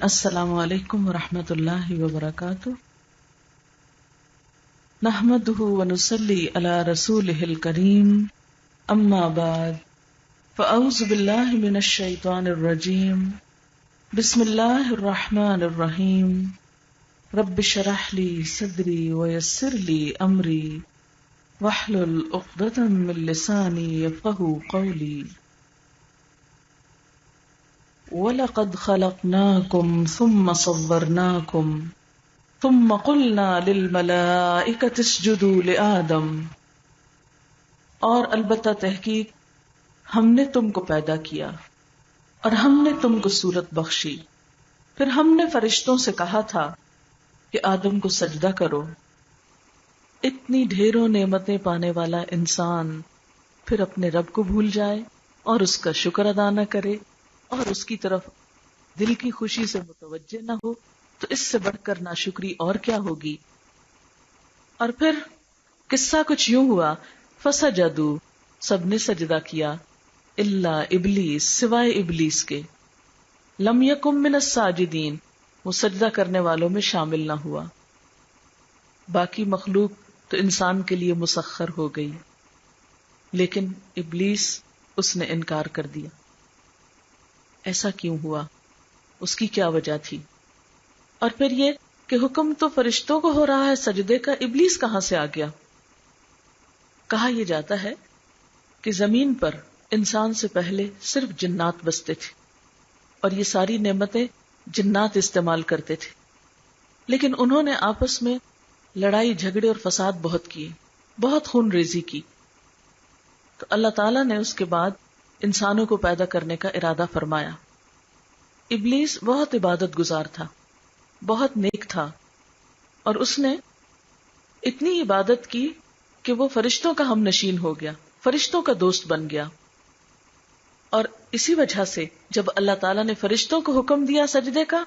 السلام علیکم ورحمۃ اللہ وبرکاتہ نحمده ونصلی علی رسولہ الکریم اما بعد فاعوذ باللہ من الشیطان الرجیم بسم اللہ الرحمن الرحیم رب اشرح لی صدری ویسر لی امری واحلل عقدۃ من لسانی یفقهوا قولی وَلَقَدْ خَلَقْنَاكُمْ ثُمَّ صَوَّرْنَاكُمْ ثُمَّ قُلْنَا لِلْمَلَائِكَةِ اسْجُدُوا لِآدَمَ، اور البتہ تحقیق ہم نے تم کو پیدا کیا اور ہم نے تم کو صورت بخشی، پھر ہم نے فرشتوں سے کہا تھا کہ آدم کو سجدہ کرو۔ اتنی ڈھیروں نعمتیں پانے والا انسان پھر اپنے رب کو بھول جائے اور اس کا شکر ادا نہ کرے اور اس کی طرف دل کی خوشی سے متوجہ نہ ہو، تو اس سے بڑھ کر ناشکری اور کیا ہوگی۔ اور پھر قصہ کچھ یوں ہوا، فسجدوا، سب نے سجدہ کیا، الا ابلیس، سوائے ابلیس کے، لم یکن من الساجدین، وہ سجدہ کرنے والوں میں شامل نہ ہوا۔ باقی مخلوق تو انسان کے لیے مسخر ہو گئی، لیکن ابلیس اس نے انکار کر دیا۔ ایسا کیوں ہوا؟ اس کی کیا وجہ تھی؟ اور پھر یہ کہ حکم تو فرشتوں کو ہو رہا ہے سجدے کا، ابلیس کہاں سے آ گیا؟ کہا یہ جاتا ہے کہ زمین پر انسان سے پہلے صرف جنات بستے تھے اور یہ ساری نعمتیں جنات استعمال کرتے تھے، لیکن انہوں نے آپس میں لڑائی جھگڑے اور فساد بہت کیے، بہت خون ریزی کی۔ تو اللہ تعالیٰ نے اس کے بعد انسانوں کو پیدا کرنے کا ارادہ فرمایا۔ ابلیس بہت عبادت گزار تھا، بہت نیک تھا، اور اس نے اتنی عبادت کی کہ وہ فرشتوں کا ہم نشین ہو گیا، فرشتوں کا دوست بن گیا۔ اور اسی وجہ سے جب اللہ تعالیٰ نے فرشتوں کو حکم دیا سجدے کا،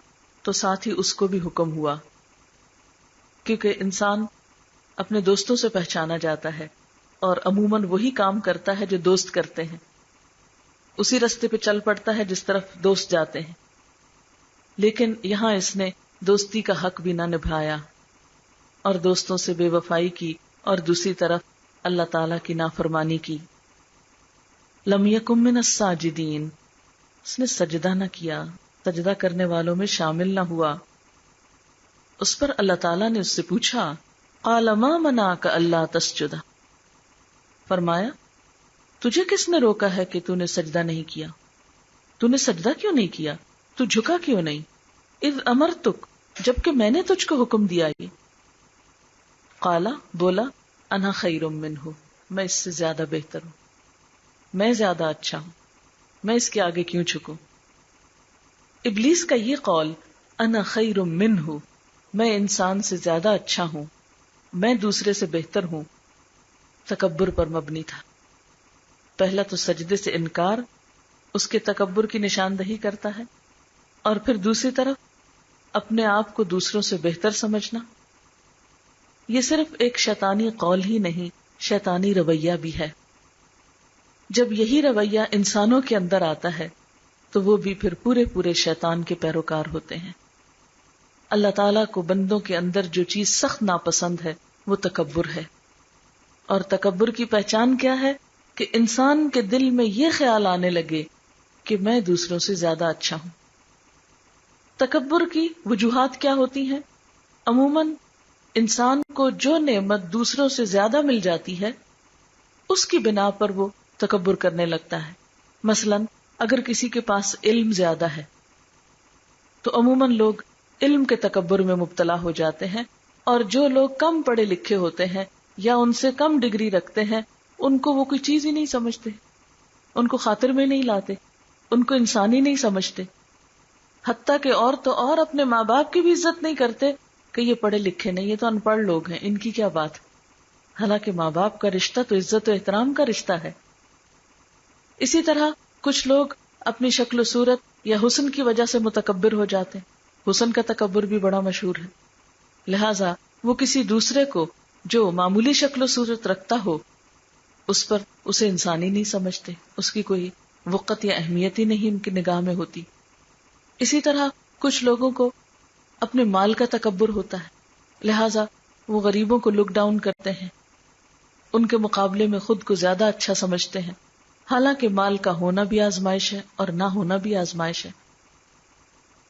تو ساتھ ہی اس کو بھی حکم ہوا، کیونکہ انسان اپنے دوستوں سے پہچانا جاتا ہے اور عموماً وہی کام کرتا ہے جو دوست کرتے ہیں، اسی رستے پہ چل پڑتا ہے جس طرف دوست جاتے ہیں۔ لیکن یہاں اس نے دوستی کا حق بھی نہ نبھایا اور دوستوں سے بے وفائی کی، اور دوسری طرف اللہ تعالی کی نافرمانی کی۔ لم یکن من الساجدین، اس نے سجدہ نہ کیا، سجدہ کرنے والوں میں شامل نہ ہوا۔ اس پر اللہ تعالی نے اس سے پوچھا، قال ما منعک الا تسجد، فرمایا تجھے کس نے روکا ہے کہ تو نے سجدہ نہیں کیا؟ تو نے سجدہ کیوں نہیں کیا؟ تو جھکا کیوں نہیں؟ اذ امرتک، جبکہ میں نے تجھ کو حکم دیا ہے۔ قالا، بولا، انا خیر منہ، میں اس سے زیادہ بہتر ہوں، میں زیادہ اچھا ہوں، میں اس کے آگے کیوں جھکوں؟ ابلیس کا یہ قول، انا خیر منہ، میں انسان سے زیادہ اچھا ہوں، میں دوسرے سے بہتر ہوں، تکبر پر مبنی تھا۔ پہلا تو سجدے سے انکار اس کے تکبر کی نشاندہی کرتا ہے، اور پھر دوسری طرف اپنے آپ کو دوسروں سے بہتر سمجھنا۔ یہ صرف ایک شیطانی قول ہی نہیں، شیطانی رویہ بھی ہے۔ جب یہی رویہ انسانوں کے اندر آتا ہے تو وہ بھی پھر پورے شیطان کے پیروکار ہوتے ہیں۔ اللہ تعالیٰ کو بندوں کے اندر جو چیز سخت ناپسند ہے وہ تکبر ہے، اور تکبر کی پہچان کیا ہے؟ کہ انسان کے دل میں یہ خیال آنے لگے کہ میں دوسروں سے زیادہ اچھا ہوں۔ تکبر کی وجوہات کیا ہوتی ہیں؟ عموماً انسان کو جو نعمت دوسروں سے زیادہ مل جاتی ہے اس کی بنا پر وہ تکبر کرنے لگتا ہے۔ مثلاً اگر کسی کے پاس علم زیادہ ہے تو عموماً لوگ علم کے تکبر میں مبتلا ہو جاتے ہیں، اور جو لوگ کم پڑھے لکھے ہوتے ہیں یا ان سے کم ڈگری رکھتے ہیں ان کو وہ کوئی چیز ہی نہیں سمجھتے، ان کو خاطر میں نہیں لاتے، ان کو انسانی نہیں سمجھتے، حتیٰ کہ اور تو اور اپنے ماں باپ کی بھی عزت نہیں کرتے کہ یہ پڑھے لکھے نہیں، یہ تو ان پڑھ لوگ ہیں، ان کی کیا بات۔ حالانکہ ماں باپ کا رشتہ تو عزت و احترام کا رشتہ ہے۔ اسی طرح کچھ لوگ اپنی شکل و صورت یا حسن کی وجہ سے متکبر ہو جاتے ہیں، حسن کا تکبر بھی بڑا مشہور ہے، لہذا وہ کسی دوسرے کو جو معمولی شکل و صورت رکھتا ہو اس پر اسے انسانی نہیں سمجھتے، اس کی کوئی وقت یا اہمیت ہی نہیں ان کی نگاہ میں ہوتی۔ اسی طرح کچھ لوگوں کو اپنے مال کا تکبر ہوتا ہے، لہذا وہ غریبوں کو لک ڈاؤن کرتے ہیں، ان کے مقابلے میں خود کو زیادہ اچھا سمجھتے ہیں، حالانکہ مال کا ہونا بھی آزمائش ہے اور نہ ہونا بھی آزمائش ہے۔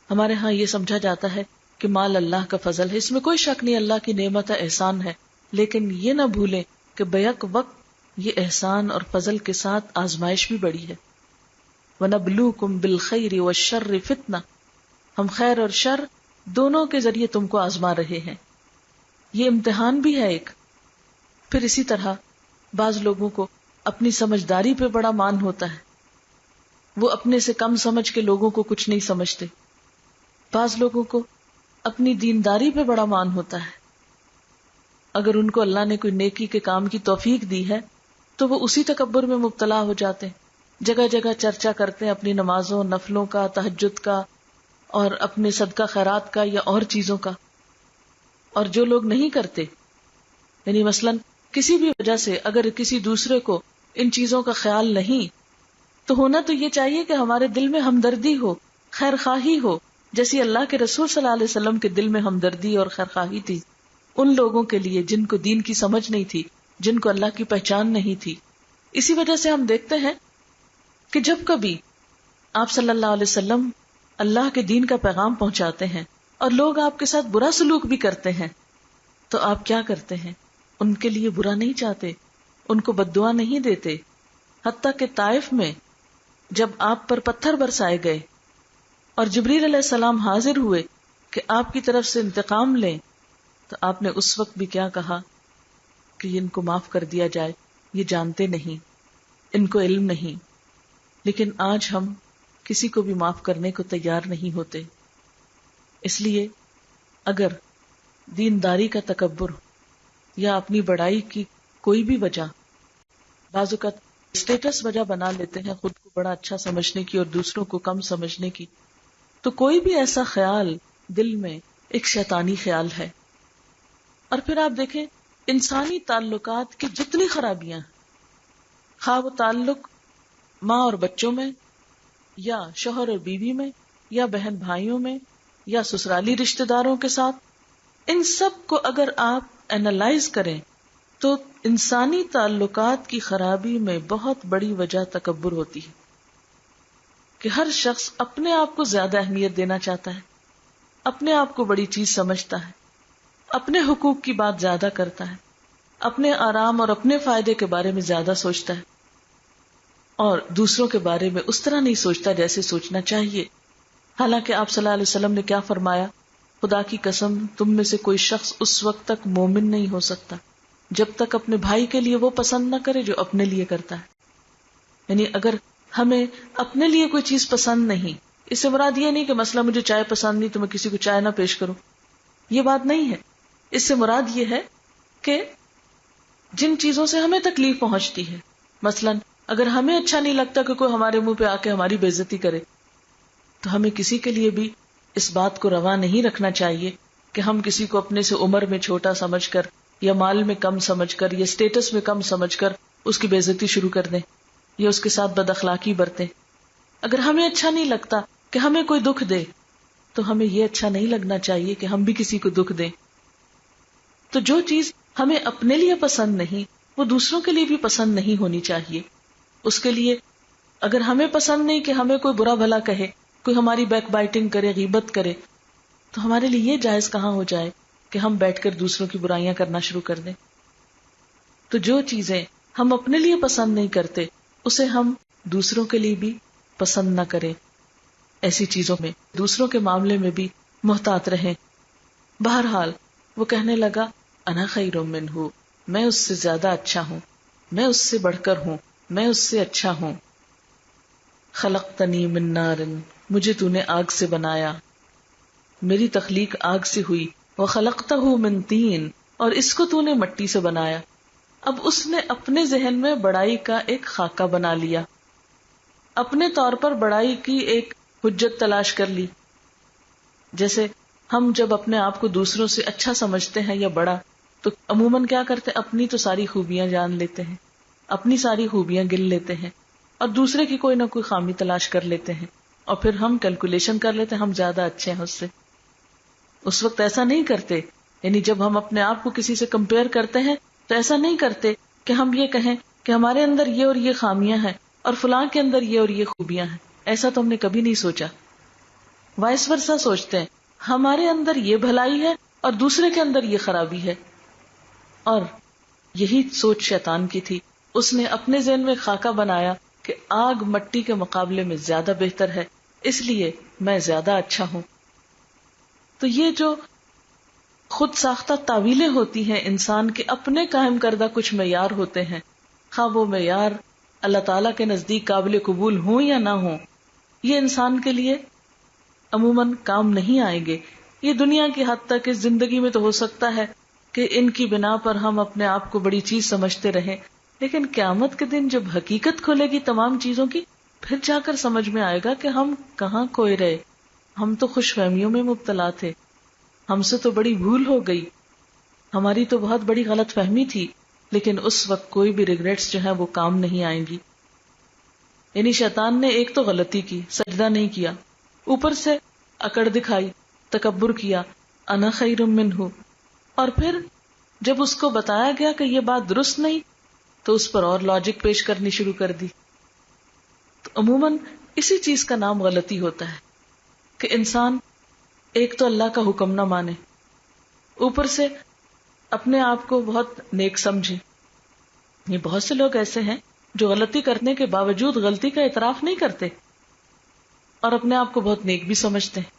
ہمارے ہاں یہ سمجھا جاتا ہے کہ مال اللہ کا فضل ہے، اس میں کوئی شک نہیں، اللہ کی نعمت ہے، احسان ہے، لیکن یہ نہ بھولیں کہ بیک وقت یہ احسان اور فضل کے ساتھ آزمائش بھی بڑی ہے۔ وَنَبْلُوكُمْ بِالْخَيْرِ وَالشَّرِّ فِتْنَةً، ہم خیر اور شر دونوں کے ذریعے تم کو آزما رہے ہیں، یہ امتحان بھی ہے ایک۔ پھر اسی طرح بعض لوگوں کو اپنی سمجھداری پہ بڑا مان ہوتا ہے، وہ اپنے سے کم سمجھ کے لوگوں کو کچھ نہیں سمجھتے۔ بعض لوگوں کو اپنی دینداری پہ بڑا مان ہوتا ہے، اگر ان کو اللہ نے کوئی نیکی کے کام کی توفیق دی ہے تو وہ اسی تکبر میں مبتلا ہو جاتے ہیں، جگہ جگہ چرچا کرتے ہیں اپنی نمازوں، نفلوں کا، تہجد کا اور اپنے صدقہ خیرات کا یا اور چیزوں کا، اور جو لوگ نہیں کرتے، یعنی مثلاً کسی بھی وجہ سے اگر کسی دوسرے کو ان چیزوں کا خیال نہیں، تو ہونا تو یہ چاہیے کہ ہمارے دل میں ہمدردی ہو، خیر خواہی ہو، جیسی اللہ کے رسول صلی اللہ علیہ وسلم کے دل میں ہمدردی اور خیر خواہی تھی ان لوگوں کے لیے جن کو دین کی سمجھ نہیں تھی، جن کو اللہ کی پہچان نہیں تھی۔ اسی وجہ سے ہم دیکھتے ہیں کہ جب کبھی آپ صلی اللہ علیہ وسلم اللہ کے دین کا پیغام پہنچاتے ہیں اور لوگ آپ کے ساتھ برا سلوک بھی کرتے ہیں تو آپ کیا کرتے ہیں؟ ان کے لیے برا نہیں چاہتے، ان کو بد دعا نہیں دیتے۔ حتیٰ کہ طائف میں جب آپ پر پتھر برسائے گئے اور جبریل علیہ السلام حاضر ہوئے کہ آپ کی طرف سے انتقام لیں، تو آپ نے اس وقت بھی کیا کہا کہ ان کو معاف کر دیا جائے، یہ جانتے نہیں، ان کو علم نہیں۔ لیکن آج ہم کسی کو بھی معاف کرنے کو تیار نہیں ہوتے۔ اس لیے اگر دینداری کا تکبر یا اپنی بڑائی کی کوئی بھی وجہ، بعض اوقات اسٹیٹس وجہ بنا لیتے ہیں خود کو بڑا اچھا سمجھنے کی اور دوسروں کو کم سمجھنے کی، تو کوئی بھی ایسا خیال دل میں ایک شیطانی خیال ہے۔ اور پھر آپ دیکھیں انسانی تعلقات کی جتنی خرابیاں، خواہ وہ تعلق ماں اور بچوں میں یا شوہر اور بیوی میں یا بہن بھائیوں میں یا سسرالی رشتہ داروں کے ساتھ، ان سب کو اگر آپ اینالائز کریں تو انسانی تعلقات کی خرابی میں بہت بڑی وجہ تکبر ہوتی ہے، کہ ہر شخص اپنے آپ کو زیادہ اہمیت دینا چاہتا ہے، اپنے آپ کو بڑی چیز سمجھتا ہے، اپنے حقوق کی بات زیادہ کرتا ہے، اپنے آرام اور اپنے فائدے کے بارے میں زیادہ سوچتا ہے، اور دوسروں کے بارے میں اس طرح نہیں سوچتا جیسے سوچنا چاہیے۔ حالانکہ آپ صلی اللہ علیہ وسلم نے کیا فرمایا؟ خدا کی قسم تم میں سے کوئی شخص اس وقت تک مومن نہیں ہو سکتا جب تک اپنے بھائی کے لیے وہ پسند نہ کرے جو اپنے لیے کرتا ہے۔ یعنی اگر ہمیں اپنے لیے کوئی چیز پسند نہیں، اس سے مراد یہ نہیں کہ مثلا مجھے چائے پسند نہیں تو میں کسی کو چائے نہ پیش کروں، یہ بات نہیں ہے۔ اس سے مراد یہ ہے کہ جن چیزوں سے ہمیں تکلیف پہنچتی ہے، مثلا اگر ہمیں اچھا نہیں لگتا کہ کوئی ہمارے منہ پہ آ کے ہماری بے عزتی کرے، تو ہمیں کسی کے لیے بھی اس بات کو روا نہیں رکھنا چاہیے کہ ہم کسی کو اپنے سے عمر میں چھوٹا سمجھ کر یا مال میں کم سمجھ کر یا اسٹیٹس میں کم سمجھ کر اس کی بے عزتی شروع کر دیں یا اس کے ساتھ بد اخلاقی برتیں۔ اگر ہمیں اچھا نہیں لگتا کہ ہمیں کوئی دکھ دے تو ہمیں یہ اچھا نہیں لگنا چاہیے کہ ہم بھی کسی کو دکھ دیں۔ تو جو چیز ہمیں اپنے لیے پسند نہیں وہ دوسروں کے لیے بھی پسند نہیں ہونی چاہیے۔ اس کے لیے اگر ہمیں پسند نہیں کہ ہمیں کوئی برا بھلا کہے، کوئی ہماری بیک بائٹنگ کرے، غیبت کرے، تو ہمارے لیے یہ جائز کہاں ہو جائے کہ ہم بیٹھ کر دوسروں کی برائیاں کرنا شروع کر دیں۔ تو جو چیزیں ہم اپنے لیے پسند نہیں کرتے اسے ہم دوسروں کے لیے بھی پسند نہ کریں۔ ایسی چیزوں میں دوسروں کے معاملے میں بھی محتاط رہیں۔ بہرحال وہ کہنے لگا انا خیر منہ، میں اس سے زیادہ اچھا ہوں، میں اس سے بڑھ کر ہوں، میں اس سے اچھا ہوں۔ خلقتنی من نار، مجھے تو نے آگ سے بنایا، میری تخلیق آگ سے ہوئی، وخلقتہ من طین، اور اس کو تو نے مٹی سے بنایا۔ اب اس نے اپنے ذہن میں بڑائی کا ایک خاکہ بنا لیا، اپنے طور پر بڑائی کی ایک حجت تلاش کر لی۔ جیسے ہم جب اپنے آپ کو دوسروں سے اچھا سمجھتے ہیں یا بڑا تو عموماً کیا کرتے ہیں؟ اپنی تو ساری خوبیاں جان لیتے ہیں، اپنی ساری خوبیاں گن لیتے ہیں اور دوسرے کی کوئی نہ کوئی خامی تلاش کر لیتے ہیں۔ اور پھر ہم کیلکولیشن کر لیتے ہم زیادہ اچھے ہیں اس سے. اس وقت ایسا نہیں کرتے. یعنی جب ہم اپنے آپ کو کسی سے کمپیئر کرتے ہیں تو ایسا نہیں کرتے کہ ہم یہ کہیں کہ ہمارے اندر یہ اور یہ خامیاں ہیں اور فلاں کے اندر یہ اور یہ خوبیاں ہیں. ایسا تو ہم نے کبھی نہیں سوچا. وائس ورسا سوچتے ہیں ہمارے اندر یہ بھلائی ہے اور دوسرے کے اندر یہ خرابی ہے. اور یہی سوچ شیطان کی تھی. اس نے اپنے ذہن میں خاکہ بنایا کہ آگ مٹی کے مقابلے میں زیادہ بہتر ہے، اس لیے میں زیادہ اچھا ہوں. تو یہ جو خود ساختہ تعویلیں ہوتی ہیں انسان کے اپنے قائم کردہ کچھ معیار ہوتے ہیں، خواہ وہ معیار اللہ تعالیٰ کے نزدیک قابل قبول ہوں یا نہ ہوں، یہ انسان کے لیے عموماً کام نہیں آئیں گے. یہ دنیا کی حد تک اس زندگی میں تو ہو سکتا ہے کہ ان کی بنا پر ہم اپنے آپ کو بڑی چیز سمجھتے رہیں، لیکن قیامت کے دن جب حقیقت کھلے گی تمام چیزوں کی، پھر جا کر سمجھ میں آئے گا کہ ہم کہاں کھوئے رہے. ہم تو خوش فہمیوں میں مبتلا تھے، ہم سے تو بڑی بھول ہو گئی، ہماری تو بہت بڑی غلط فہمی تھی. لیکن اس وقت کوئی بھی ریگریٹس جو ہیں وہ کام نہیں آئیں گی. یعنی شیطان نے ایک تو غلطی کی، سجدہ نہیں کیا، اوپر سے اکڑ دکھائی، تکبر کیا، انا خیر منہ. اور پھر جب اس کو بتایا گیا کہ یہ بات درست نہیں تو اس پر اور لاجک پیش کرنی شروع کر دی. تو عموماً اسی چیز کا نام غلطی ہوتا ہے کہ انسان ایک تو اللہ کا حکم نہ مانے، اوپر سے اپنے آپ کو بہت نیک سمجھے. یہ بہت سے لوگ ایسے ہیں جو غلطی کرنے کے باوجود غلطی کا اعتراف نہیں کرتے اور اپنے آپ کو بہت نیک بھی سمجھتے ہیں.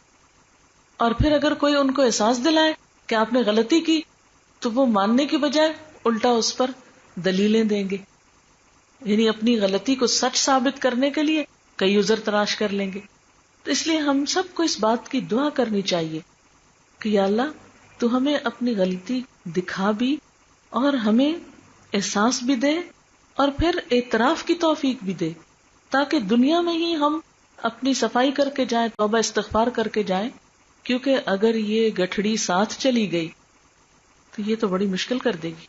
اور پھر اگر کوئی ان کو احساس دلائے کہ آپ نے غلطی کی تو وہ ماننے کی بجائے الٹا اس پر دلیلیں دیں گے. یعنی اپنی غلطی کو سچ ثابت کرنے کے لیے کئی عذر تلاش کر لیں گے. تو اس لیے ہم سب کو اس بات کی دعا کرنی چاہیے کہ یا اللہ تو ہمیں اپنی غلطی دکھا بھی اور ہمیں احساس بھی دے اور پھر اعتراف کی توفیق بھی دے، تاکہ دنیا میں ہی ہم اپنی صفائی کر کے جائیں، توبہ استغفار کر کے جائیں. کیونکہ اگر یہ گٹھڑی ساتھ چلی گئی تو یہ تو بڑی مشکل کر دے گی.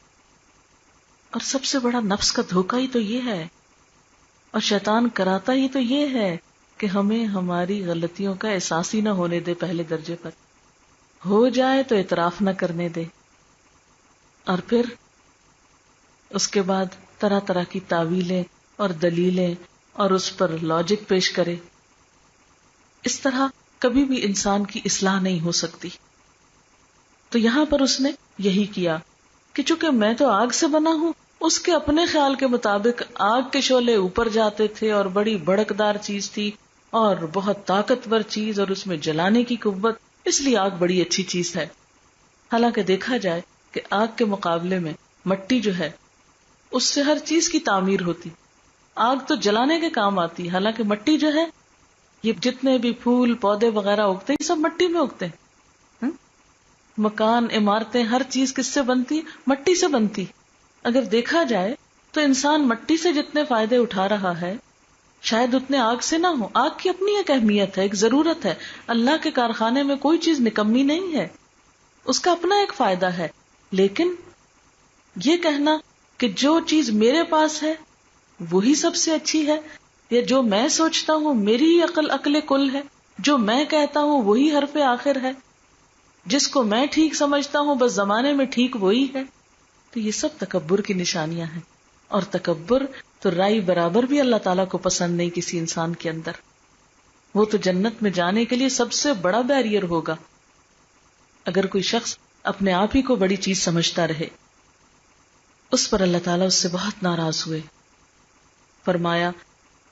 اور سب سے بڑا نفس کا دھوکہ ہی تو یہ ہے، اور شیطان کراتا ہی تو یہ ہے کہ ہمیں ہماری غلطیوں کا احساس ہی نہ ہونے دے. پہلے درجے پر ہو جائے تو اعتراف نہ کرنے دے، اور پھر اس کے بعد طرح طرح کی تعویلیں اور دلیلیں اور اس پر لاجک پیش کرے. اس طرح کبھی بھی انسان کی اصلاح نہیں ہو سکتی. تو یہاں پر اس نے یہی کیا کہ چونکہ میں تو آگ سے بنا ہوں، اس کے اپنے خیال کے مطابق آگ کے شعلے اوپر جاتے تھے اور بڑی بھڑکدار چیز تھی اور بہت طاقتور چیز اور اس میں جلانے کی قوت، اس لیے آگ بڑی اچھی چیز ہے. حالانکہ دیکھا جائے کہ آگ کے مقابلے میں مٹی جو ہے اس سے ہر چیز کی تعمیر ہوتی. آگ تو جلانے کے کام آتی، حالانکہ مٹی جو ہے یہ جتنے بھی پھول پودے وغیرہ اگتے ہیں سب مٹی میں اگتے ہیں. مکان، عمارتیں، ہر چیز کس سے بنتی؟ مٹی سے بنتی. اگر دیکھا جائے تو انسان مٹی سے جتنے فائدے اٹھا رہا ہے شاید اتنے آگ سے نہ ہو. آگ کی اپنی ایک اہمیت ہے، ایک ضرورت ہے. اللہ کے کارخانے میں کوئی چیز نکمی نہیں ہے، اس کا اپنا ایک فائدہ ہے. لیکن یہ کہنا کہ جو چیز میرے پاس ہے وہی سب سے اچھی ہے، یا جو میں سوچتا ہوں میری ہی عقل کل ہے، جو میں کہتا ہوں وہی حرف آخر ہے، جس کو میں ٹھیک سمجھتا ہوں بس زمانے میں ٹھیک وہی ہے، تو یہ سب تکبر کی نشانیاں ہیں. اور تکبر تو رائی برابر بھی اللہ تعالیٰ کو پسند نہیں کسی انسان کے اندر. وہ تو جنت میں جانے کے لیے سب سے بڑا بیریئر ہوگا اگر کوئی شخص اپنے آپ ہی کو بڑی چیز سمجھتا رہے. اس پر اللہ تعالیٰ اس سے بہت ناراض ہوئے. فرمایا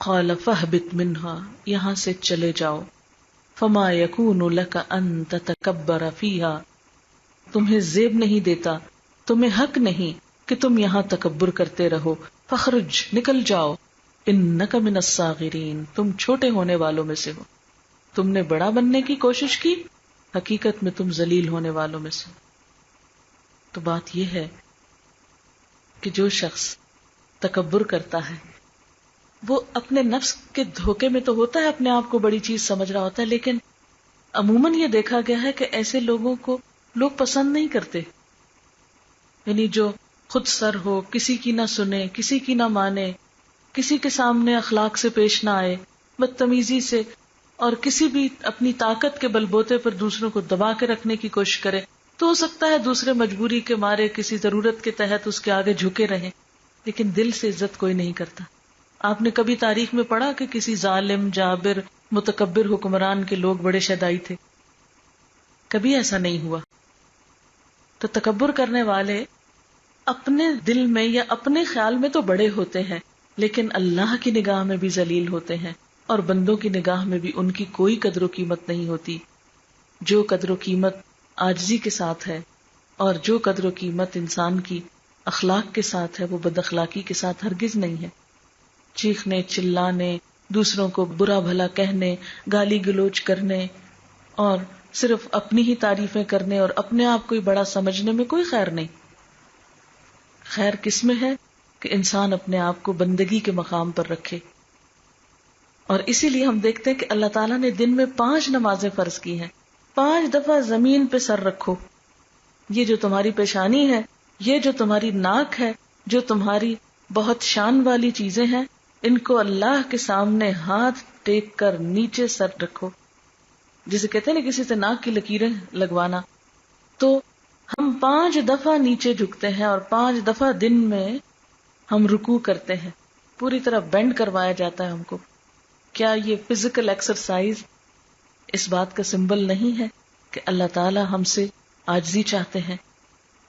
قال فاہبط منہا، یہاں سے چلے جاؤ. فما یکون لک ان تتکبر فیہا، تمہیں زیب نہیں دیتا، تمہیں حق نہیں کہ تم یہاں تکبر کرتے رہو. فخرج، نکل جاؤ. انک من الصاغرین، تم چھوٹے ہونے والوں میں سے ہو. تم نے بڑا بننے کی کوشش کی، حقیقت میں تم ذلیل ہونے والوں میں سے. تو بات یہ ہے کہ جو شخص تکبر کرتا ہے وہ اپنے نفس کے دھوکے میں تو ہوتا ہے، اپنے آپ کو بڑی چیز سمجھ رہا ہوتا ہے، لیکن عموماً یہ دیکھا گیا ہے کہ ایسے لوگوں کو لوگ پسند نہیں کرتے. یعنی جو خود سر ہو، کسی کی نہ سنے، کسی کی نہ مانے، کسی کے سامنے اخلاق سے پیش نہ آئے، بدتمیزی سے اور کسی بھی اپنی طاقت کے بلبوتے پر دوسروں کو دبا کے رکھنے کی کوشش کرے تو ہو سکتا ہے دوسرے مجبوری کے مارے کسی ضرورت کے تحت اس کے آگے جھکے رہیں، لیکن دل سے عزت کوئی نہیں کرتا. آپ نے کبھی تاریخ میں پڑھا کہ کسی ظالم، جابر، متکبر حکمران کے لوگ بڑے شیدائی تھے؟ کبھی ایسا نہیں ہوا. تو تکبر کرنے والے اپنے دل میں یا اپنے خیال میں تو بڑے ہوتے ہیں، لیکن اللہ کی نگاہ میں بھی ذلیل ہوتے ہیں، اور بندوں کی نگاہ میں بھی ان کی کوئی قدر و قیمت نہیں ہوتی. جو قدر و قیمت عاجزی کے ساتھ ہے اور جو قدر و قیمت انسان کی اخلاق کے ساتھ ہے وہ بد اخلاقی کے ساتھ ہرگز نہیں ہے. چیخنے، چلانے، دوسروں کو برا بھلا کہنے، گالی گلوچ کرنے اور صرف اپنی ہی تعریفیں کرنے اور اپنے آپ کو ہی بڑا سمجھنے میں کوئی خیر نہیں. خیر کس میں ہے کہ انسان اپنے آپ کو بندگی کے مقام پر رکھے. اور اسی لیے ہم دیکھتے ہیں کہ اللہ تعالیٰ نے دن میں 5 نمازیں فرض کی ہیں. 5 دفعہ زمین پہ سر رکھو. یہ جو تمہاری پیشانی ہے، یہ جو تمہاری ناک ہے، جو تمہاری بہت شان والی چیزیں ہیں، ان کو اللہ کے سامنے ہاتھ ٹیک کر نیچے سر رکھو. جسے کہتے ہیں نا کسی سے ناک کی لکیریں لگوانا. تو ہم 5 دفعہ نیچے جھکتے ہیں اور 5 دفعہ دن میں ہم رکوع کرتے ہیں. پوری طرح بینڈ کروایا جاتا ہے ہم کو. کیا یہ فزیکل ایکسرسائز اس بات کا سمبل نہیں ہے کہ اللہ تعالی ہم سے عاجزی چاہتے ہیں،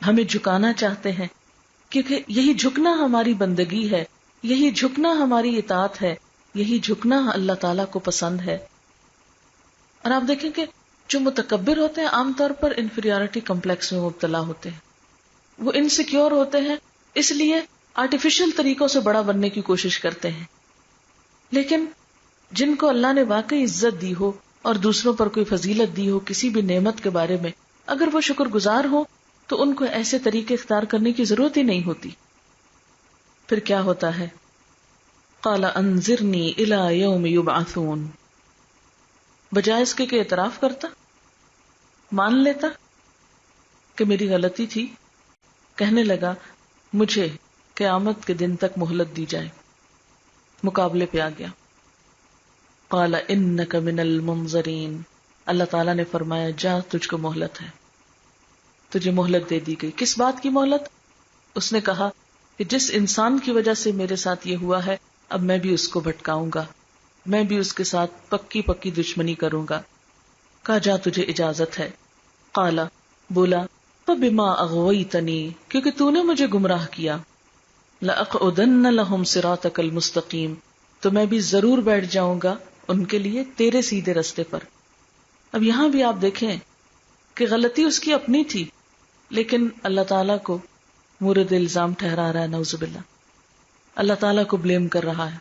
ہمیں جھکانا چاہتے ہیں؟ کیونکہ یہی جھکنا ہماری بندگی ہے، یہی جھکنا ہماری اطاعت ہے، یہی جھکنا اللہ تعالیٰ کو پسند ہے. اور آپ دیکھیں کہ جو متکبر ہوتے ہیں عام طور پر انفیریورٹی کمپلیکس میں مبتلا ہوتے ہیں. وہ انسیکیور ہوتے ہیں، اس لیے آرٹیفیشل طریقوں سے بڑا بننے کی کوشش کرتے ہیں. لیکن جن کو اللہ نے واقعی عزت دی ہو اور دوسروں پر کوئی فضیلت دی ہو کسی بھی نعمت کے بارے میں، اگر وہ شکر گزار ہو تو ان کو ایسے طریقے اختیار کرنے کی ضرورت ہی نہیں ہوتی. پھر کیا ہوتا ہے؟ قال انذرنی الی یوم یبعثون. بجائے اس کے کہ اعتراف کرتا، مان لیتا کہ میری غلطی تھی، کہنے لگا مجھے قیامت کے دن تک مہلت دی جائے. مقابلے پہ آ گیا. قال انک من المنظرین. اللہ تعالیٰ نے فرمایا جا تجھ کو مہلت ہے، تجھے مہلت دے دی گئی. کس بات کی مہلت؟ اس نے کہا کہ جس انسان کی وجہ سے میرے ساتھ یہ ہوا ہے اب میں بھی اس کو بھٹکاؤں گا، میں بھی اس کے ساتھ پکی پکی دشمنی کروں گا. کہا جا تجھے اجازت ہے. قال بولا فبما اغویتنی، کیونکہ تو نے مجھے گمراہ کیا، لأقعدن لهم صراطک المستقیم، تو میں بھی ضرور بیٹھ جاؤں گا ان کے لیے تیرے سیدھے رستے پر. اب یہاں بھی آپ دیکھیں کہ غلطی اس کی اپنی تھی، لیکن اللہ تعالیٰ کو مورد الزام ٹھہرا رہا ہے. نعوذ باللہ، اللہ تعالیٰ کو بلیم کر رہا ہے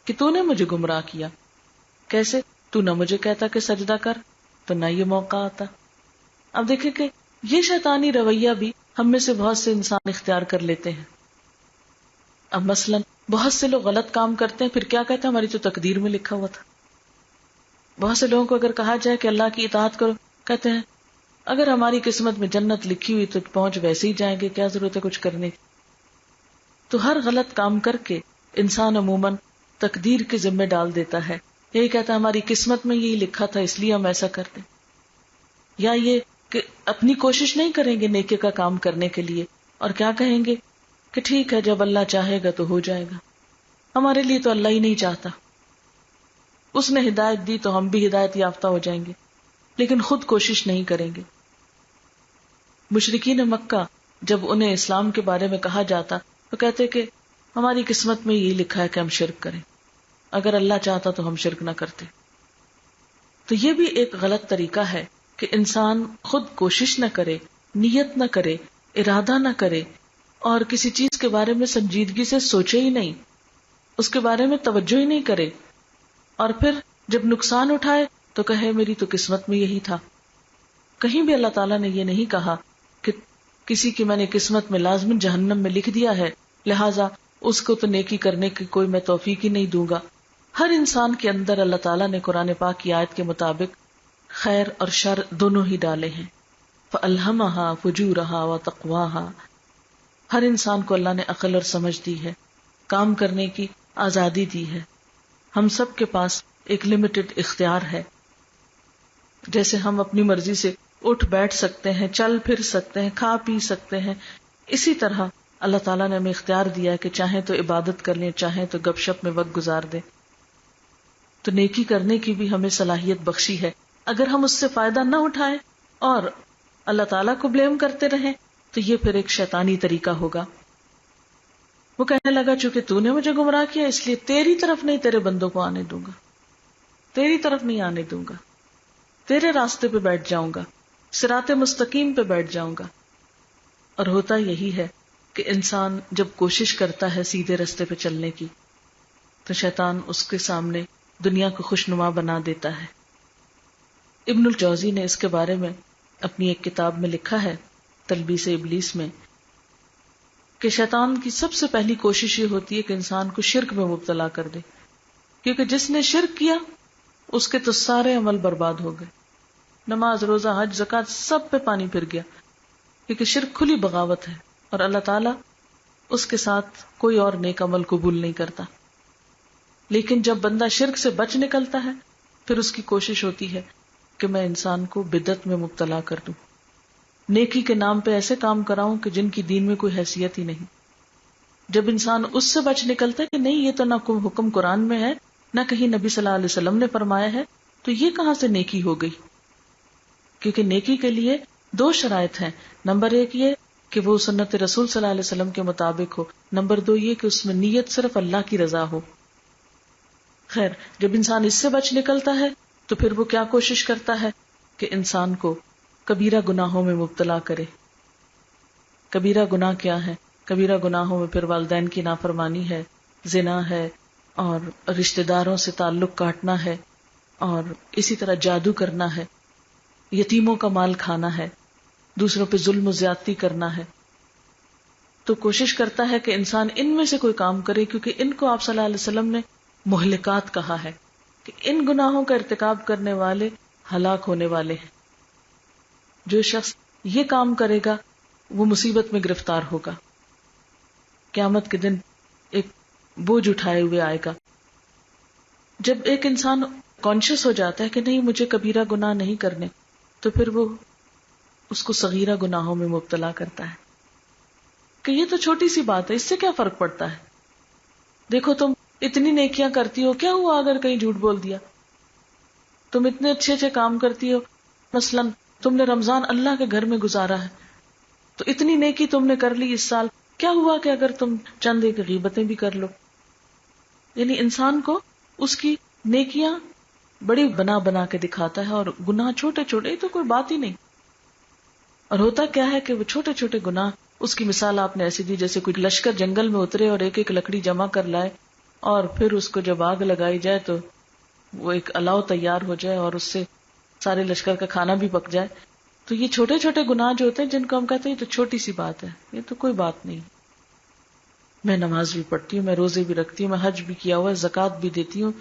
کہ تو نے مجھے گمراہ کیا. کیسے؟ تو نہ مجھے کہتا کہ سجدہ کر تو نہ یہ موقع آتا. اب دیکھیں کہ یہ شیطانی رویہ بھی ہم میں سے بہت سے انسان اختیار کر لیتے ہیں. اب مثلا بہت سے لوگ غلط کام کرتے ہیں، پھر کیا کہتے ہیں ہماری تو تقدیر میں لکھا ہوا تھا. بہت سے لوگوں کو اگر کہا جائے کہ اللہ کی اطاعت کرو، کہتے ہیں اگر ہماری قسمت میں جنت لکھی ہوئی تو پہنچ ویسے ہی جائیں گے، کیا ضرورت ہے کچھ کرنے کی. تو ہر غلط کام کر کے انسان عموماً تقدیر کے ذمہ ڈال دیتا ہے. یہی کہتا ہے ہماری قسمت میں یہی لکھا تھا اس لیے ہم ایسا کرتے. یا یہ کہ اپنی کوشش نہیں کریں گے نیکی کا کام کرنے کے لیے، اور کیا کہیں گے کہ ٹھیک ہے جب اللہ چاہے گا تو ہو جائے گا. ہمارے لیے تو اللہ ہی نہیں چاہتا، اس نے ہدایت دی تو ہم بھی ہدایت یافتہ ہو جائیں گے، لیکن خود کوشش نہیں کریں گے. مشرکین مکہ جب انہیں اسلام کے بارے میں کہا جاتا تو کہتے کہ ہماری قسمت میں یہی لکھا ہے کہ ہم شرک کریں، اگر اللہ چاہتا تو ہم شرک نہ کرتے. تو یہ بھی ایک غلط طریقہ ہے کہ انسان خود کوشش نہ کرے، نیت نہ کرے، ارادہ نہ کرے، اور کسی چیز کے بارے میں سنجیدگی سے سوچے ہی نہیں، اس کے بارے میں توجہ ہی نہیں کرے، اور پھر جب نقصان اٹھائے تو کہے میری تو قسمت میں یہی تھا. کہیں بھی اللہ تعالیٰ نے یہ نہیں کہا کہ کسی کی میں نے قسمت میں لازمن جہنم میں لکھ دیا ہے لہٰذا اس کو تو نیکی کرنے کی کوئی میں توفیق ہی نہیں دوں گا. ہر انسان کے اندر اللہ تعالیٰ نے قرآن پاک کی آیت کے مطابق خیر اور شر دونوں ہی ڈالے ہیں. فَأَلْهَمَهَا فُجُورَهَا وَتَقْوَاهَا. ہر انسان کو اللہ نے عقل اور سمجھ دی ہے، کام کرنے کی آزادی دی ہے. ہم سب کے پاس ایک لمیٹڈ اختیار ہے. جیسے ہم اپنی مرضی سے اٹھ بیٹھ سکتے ہیں، چل پھر سکتے ہیں، کھا پی سکتے ہیں، اسی طرح اللہ تعالیٰ نے ہمیں اختیار دیا ہے کہ چاہیں تو عبادت کر لیں، چاہیں تو گپ شپ میں وقت گزار دیں. تو نیکی کرنے کی بھی ہمیں صلاحیت بخشی ہے. اگر ہم اس سے فائدہ نہ اٹھائیں اور اللہ تعالیٰ کو بلیم کرتے رہیں تو یہ پھر ایک شیطانی طریقہ ہوگا. وہ کہنے لگا چونکہ تو نے مجھے گمراہ کیا اس لیے تیری طرف نہیں تیرے بندوں کو آنے دوں گا، تیری طرف نہیں آنے دوں گا، تیرے راستے پہ بیٹھ جاؤں گا، صراط مستقیم پہ بیٹھ جاؤں گا. اور ہوتا یہی ہے کہ انسان جب کوشش کرتا ہے سیدھے راستے پہ چلنے کی تو شیطان اس کے سامنے دنیا کو خوشنما بنا دیتا ہے. ابن الجوزی نے اس کے بارے میں اپنی ایک کتاب میں لکھا ہے تلبیس ابلیس میں کہ شیطان کی سب سے پہلی کوشش یہ ہوتی ہے کہ انسان کو شرک میں مبتلا کر دے، کیونکہ جس نے شرک کیا اس کے تو سارے عمل برباد ہو گئے، نماز روزہ حج زکوٰۃ سب پہ پانی پھر گیا، کیونکہ شرک کھلی بغاوت ہے اور اللہ تعالیٰ اس کے ساتھ کوئی اور نیک عمل قبول نہیں کرتا. لیکن جب بندہ شرک سے بچ نکلتا ہے پھر اس کی کوشش ہوتی ہے کہ میں انسان کو بدعت میں مبتلا کر دوں، نیکی کے نام پہ ایسے کام کراؤں کہ جن کی دین میں کوئی حیثیت ہی نہیں. جب انسان اس سے بچ نکلتا ہے کہ نہیں یہ تو نہ کوئی حکم قرآن میں ہے نہ کہیں نبی صلی اللہ علیہ وسلم نے فرمایا ہے، تو یہ کہاں سے نیکی ہو گئی؟ کیونکہ نیکی کے لیے دو شرائط ہیں. نمبر ایک یہ کہ وہ سنت رسول صلی اللہ علیہ وسلم کے مطابق ہو، نمبر دو یہ کہ اس میں نیت صرف اللہ کی رضا ہو. خیر، جب انسان اس سے بچ نکلتا ہے تو پھر وہ کیا کوشش کرتا ہے کہ انسان کو کبیرہ گناہوں میں مبتلا کرے. کبیرہ گناہ کیا ہے؟ کبیرہ گناہوں میں پھر والدین کی نافرمانی ہے، زنا ہے، اور رشتہ داروں سے تعلق کاٹنا ہے، اور اسی طرح جادو کرنا ہے، یتیموں کا مال کھانا ہے، دوسروں پہ ظلم و زیادتی کرنا ہے. تو کوشش کرتا ہے کہ انسان ان میں سے کوئی کام کرے، کیونکہ ان کو آپ صلی اللہ علیہ وسلم نے مہلکات کہا ہے کہ ان گناہوں کا ارتکاب کرنے والے ہلاک ہونے والے ہیں. جو شخص یہ کام کرے گا وہ مصیبت میں گرفتار ہوگا، قیامت کے دن ایک بوجھ اٹھائے ہوئے آئے گا. جب ایک انسان کانشیس ہو جاتا ہے کہ نہیں مجھے کبیرہ گناہ نہیں کرنے، تو پھر وہ اس کو صغیرہ گناہوں میں مبتلا کرتا ہے کہ یہ تو چھوٹی سی بات ہے، اس سے کیا فرق پڑتا ہے. دیکھو تم اتنی نیکیاں کرتی ہو، کیا ہوا اگر کہیں جھوٹ بول دیا؟ تم اتنے اچھے اچھے کام کرتی ہو، مثلا تم نے رمضان اللہ کے گھر میں گزارا ہے، تو اتنی نیکی تم نے کر لی اس سال، کیا ہوا کہ اگر تم چند ایک غیبتیں بھی کر لو؟ یعنی انسان کو اس کی نیکیاں بڑی بنا بنا کے دکھاتا ہے اور گناہ چھوٹے چھوٹے تو کوئی بات ہی نہیں. اور ہوتا کیا ہے کہ وہ چھوٹے چھوٹے گناہ، اس کی مثال آپ نے ایسی دی جیسے کوئی لشکر جنگل میں اترے اور ایک ایک لکڑی جمع کر لائے اور پھر اس کو جب آگ لگائی جائے تو وہ ایک الاؤ تیار ہو جائے اور اس سے سارے لشکر کا کھانا بھی پک جائے. تو یہ چھوٹے چھوٹے گناہ جو ہوتے ہیں جن کو ہم کہتے ہیں یہ تو چھوٹی سی بات ہے، یہ تو کوئی بات نہیں، میں نماز بھی پڑھتی ہوں، میں روزے بھی رکھتی ہوں، میں حج بھی کیا ہوا ہے، زکوٰۃ بھی دیتی ہوں،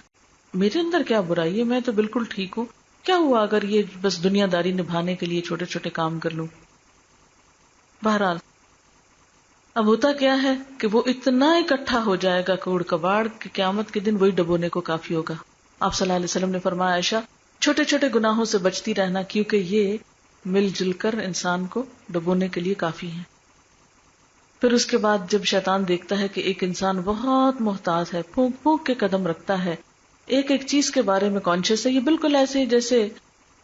میرے اندر کیا برائی ہے، میں تو بالکل ٹھیک ہوں، کیا ہوا اگر یہ بس دنیا داری نبھانے کے لیے چھوٹے چھوٹے کام کر لوں. بہرحال اب ہوتا کیا ہے کہ وہ اتنا اکٹھا ہو جائے گا کوڑ کباڑ کہ قیامت کے دن وہی ڈبونے کو کافی ہوگا. آپ صلی اللہ علیہ وسلم نے فرمایا عائشہ چھوٹے چھوٹے گناہوں سے بچتی رہنا، کیونکہ یہ مل جل کر انسان کو ڈبونے کے لیے کافی ہیں. پھر اس کے بعد جب شیطان دیکھتا ہے کہ ایک انسان بہت محتاط ہے، پھونک پھونک کے قدم رکھتا ہے، ایک ایک چیز کے بارے میں کانشیس ہے، یہ بالکل ایسے ہی جیسے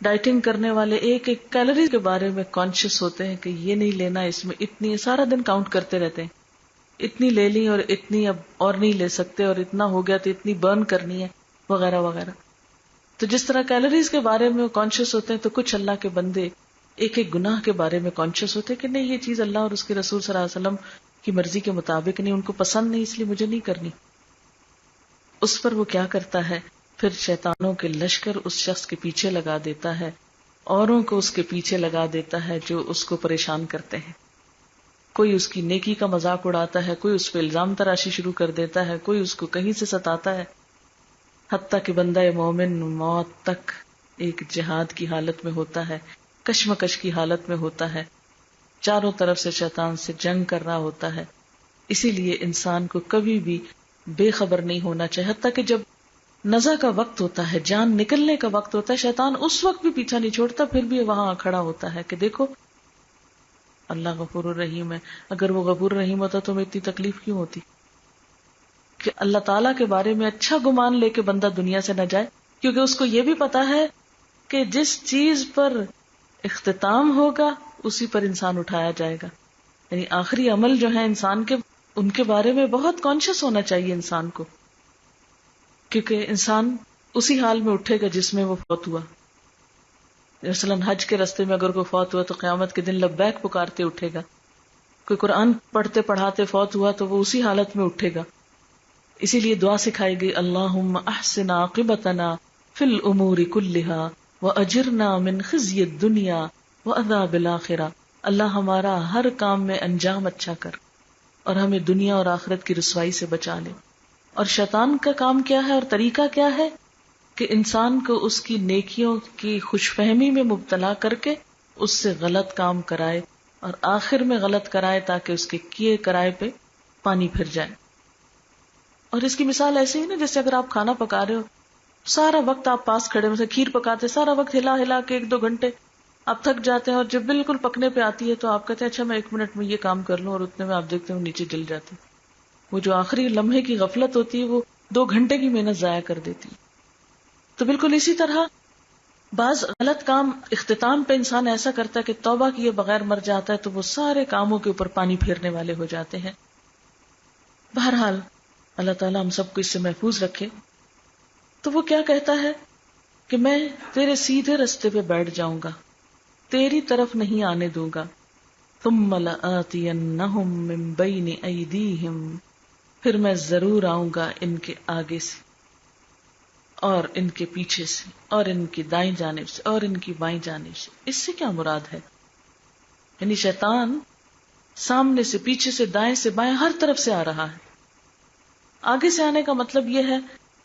ڈائٹنگ کرنے والے ایک ایک کیلوری کے بارے میں کانشیس ہوتے ہیں کہ یہ نہیں لینا، اس میں اتنی، سارا دن کاؤنٹ کرتے رہتے ہیں، اتنی لے لی اور اتنی اب اور نہیں لے سکتے، اور اتنا ہو گیا تو اتنی برن کرنی ہے، وغیرہ وغیرہ. تو جس طرح کیلوریز کے بارے میں کانشیس ہوتے ہیں تو کچھ اللہ کے بندے ایک ایک گناہ کے بارے میں کانشیس ہوتے کہ نہیں یہ چیز اللہ اور اس کے رسول صلی اللہ علیہ وسلم کی مرضی کے مطابق نہیں، ان کو پسند نہیں، اس لیے مجھے نہیں کرنی. اس پر وہ کیا کرتا ہے، پھر شیطانوں کے لشکر اس شخص کے پیچھے لگا دیتا ہے، اوروں کو اس کے پیچھے لگا دیتا ہے جو اس کو پریشان کرتے ہیں. کوئی اس کی نیکی کا مذاق اڑاتا ہے، کوئی اس پہ الزام تراشی شروع کر دیتا ہے، کوئی اس کو کہیں سے ستاتا ہے، حتیٰ کہ بندہ مومن موت تک ایک جہاد کی حالت میں ہوتا ہے، کشمکش کی حالت میں ہوتا ہے، چاروں طرف سے شیطان سے جنگ کر رہا ہوتا ہے. اسی لیے انسان کو کبھی بھی بے خبر نہیں ہونا چاہیے، حتیٰ کہ جب نزع کا وقت ہوتا ہے، جان نکلنے کا وقت ہوتا ہے، شیطان اس وقت بھی پیچھا نہیں چھوڑتا، پھر بھی وہاں کھڑا ہوتا ہے کہ دیکھو اللہ غفور الرحیم ہے. اگر وہ غفور الرحیم ہوتا تو ہمیں اتنی تکلیف کیوں ہوتی؟ کہ اللہ تعالیٰ کے بارے میں اچھا گمان لے کے بندہ دنیا سے نہ جائے، کیونکہ اس کو یہ بھی پتا ہے کہ جس چیز پر اختتام ہوگا اسی پر انسان اٹھایا جائے گا. یعنی آخری عمل جو ہے انسان کے، ان کے بارے میں بہت کانشیس ہونا چاہیے انسان کو، کیونکہ انسان اسی حال میں اٹھے گا جس میں وہ فوت ہوا. مثلاً حج کے راستے میں اگر کوئی فوت ہوا تو قیامت کے دن لبیک پکارتے اٹھے گا. کوئی قرآن پڑھتے پڑھاتے فوت ہوا تو وہ اسی حالت میں اٹھے گا. اسی لیے دعا سکھائی گئی، اللہم احسن عاقبتنا فی الامور کلہا واجرنا من خزی الدنیا وعذاب الآخرہ. اللہ ہمارا ہر کام میں انجام اچھا کر اور ہمیں دنیا اور آخرت کی رسوائی سے بچا لے. اور شیطان کا کام کیا ہے اور طریقہ کیا ہے کہ انسان کو اس کی نیکیوں کی خوش فہمی میں مبتلا کر کے اس سے غلط کام کرائے اور آخر میں غلط کرائے تاکہ اس کے کیے کرائے پہ پانی پھر جائے. اور اس کی مثال ایسے ہی نا، جیسے اگر آپ کھانا پکا رہے ہو، سارا وقت آپ پاس کھڑے مثلا کھیر پکاتے، سارا وقت ہلا ہلا کے 1-2 گھنٹے آپ تھک جاتے ہیں، اور جب بالکل پکنے پہ آتی ہے تو آپ کہتے ہیں اچھا میں 1 منٹ میں یہ کام کر لوں، اور اتنے میں آپ دیکھتے ہیں وہ نیچے جل جاتے. وہ جو آخری لمحے کی غفلت ہوتی ہے وہ 2 گھنٹے کی محنت ضائع کر دیتی. تو بالکل اسی طرح بعض غلط کام اختتام پہ انسان ایسا کرتا ہے کہ توبہ کیے بغیر مر جاتا ہے تو وہ سارے کاموں کے اوپر پانی پھیرنے والے ہو جاتے ہیں. بہرحال اللہ تعالیٰ ہم سب کو اس سے محفوظ رکھے. تو وہ کیا کہتا ہے کہ میں تیرے سیدھے رستے پہ بیٹھ جاؤں گا، تیری طرف نہیں آنے دوں گا. ثم لآتینہم من بین ایدیہم، پھر میں ضرور آؤں گا ان کے آگے سے اور ان کے پیچھے سے اور ان کی دائیں جانب سے اور ان کی بائیں جانب سے. اس سے کیا مراد ہے؟ یعنی شیطان سامنے سے، پیچھے سے، دائیں سے، بائیں، ہر طرف سے آ رہا ہے. آگے سے آنے کا مطلب یہ ہے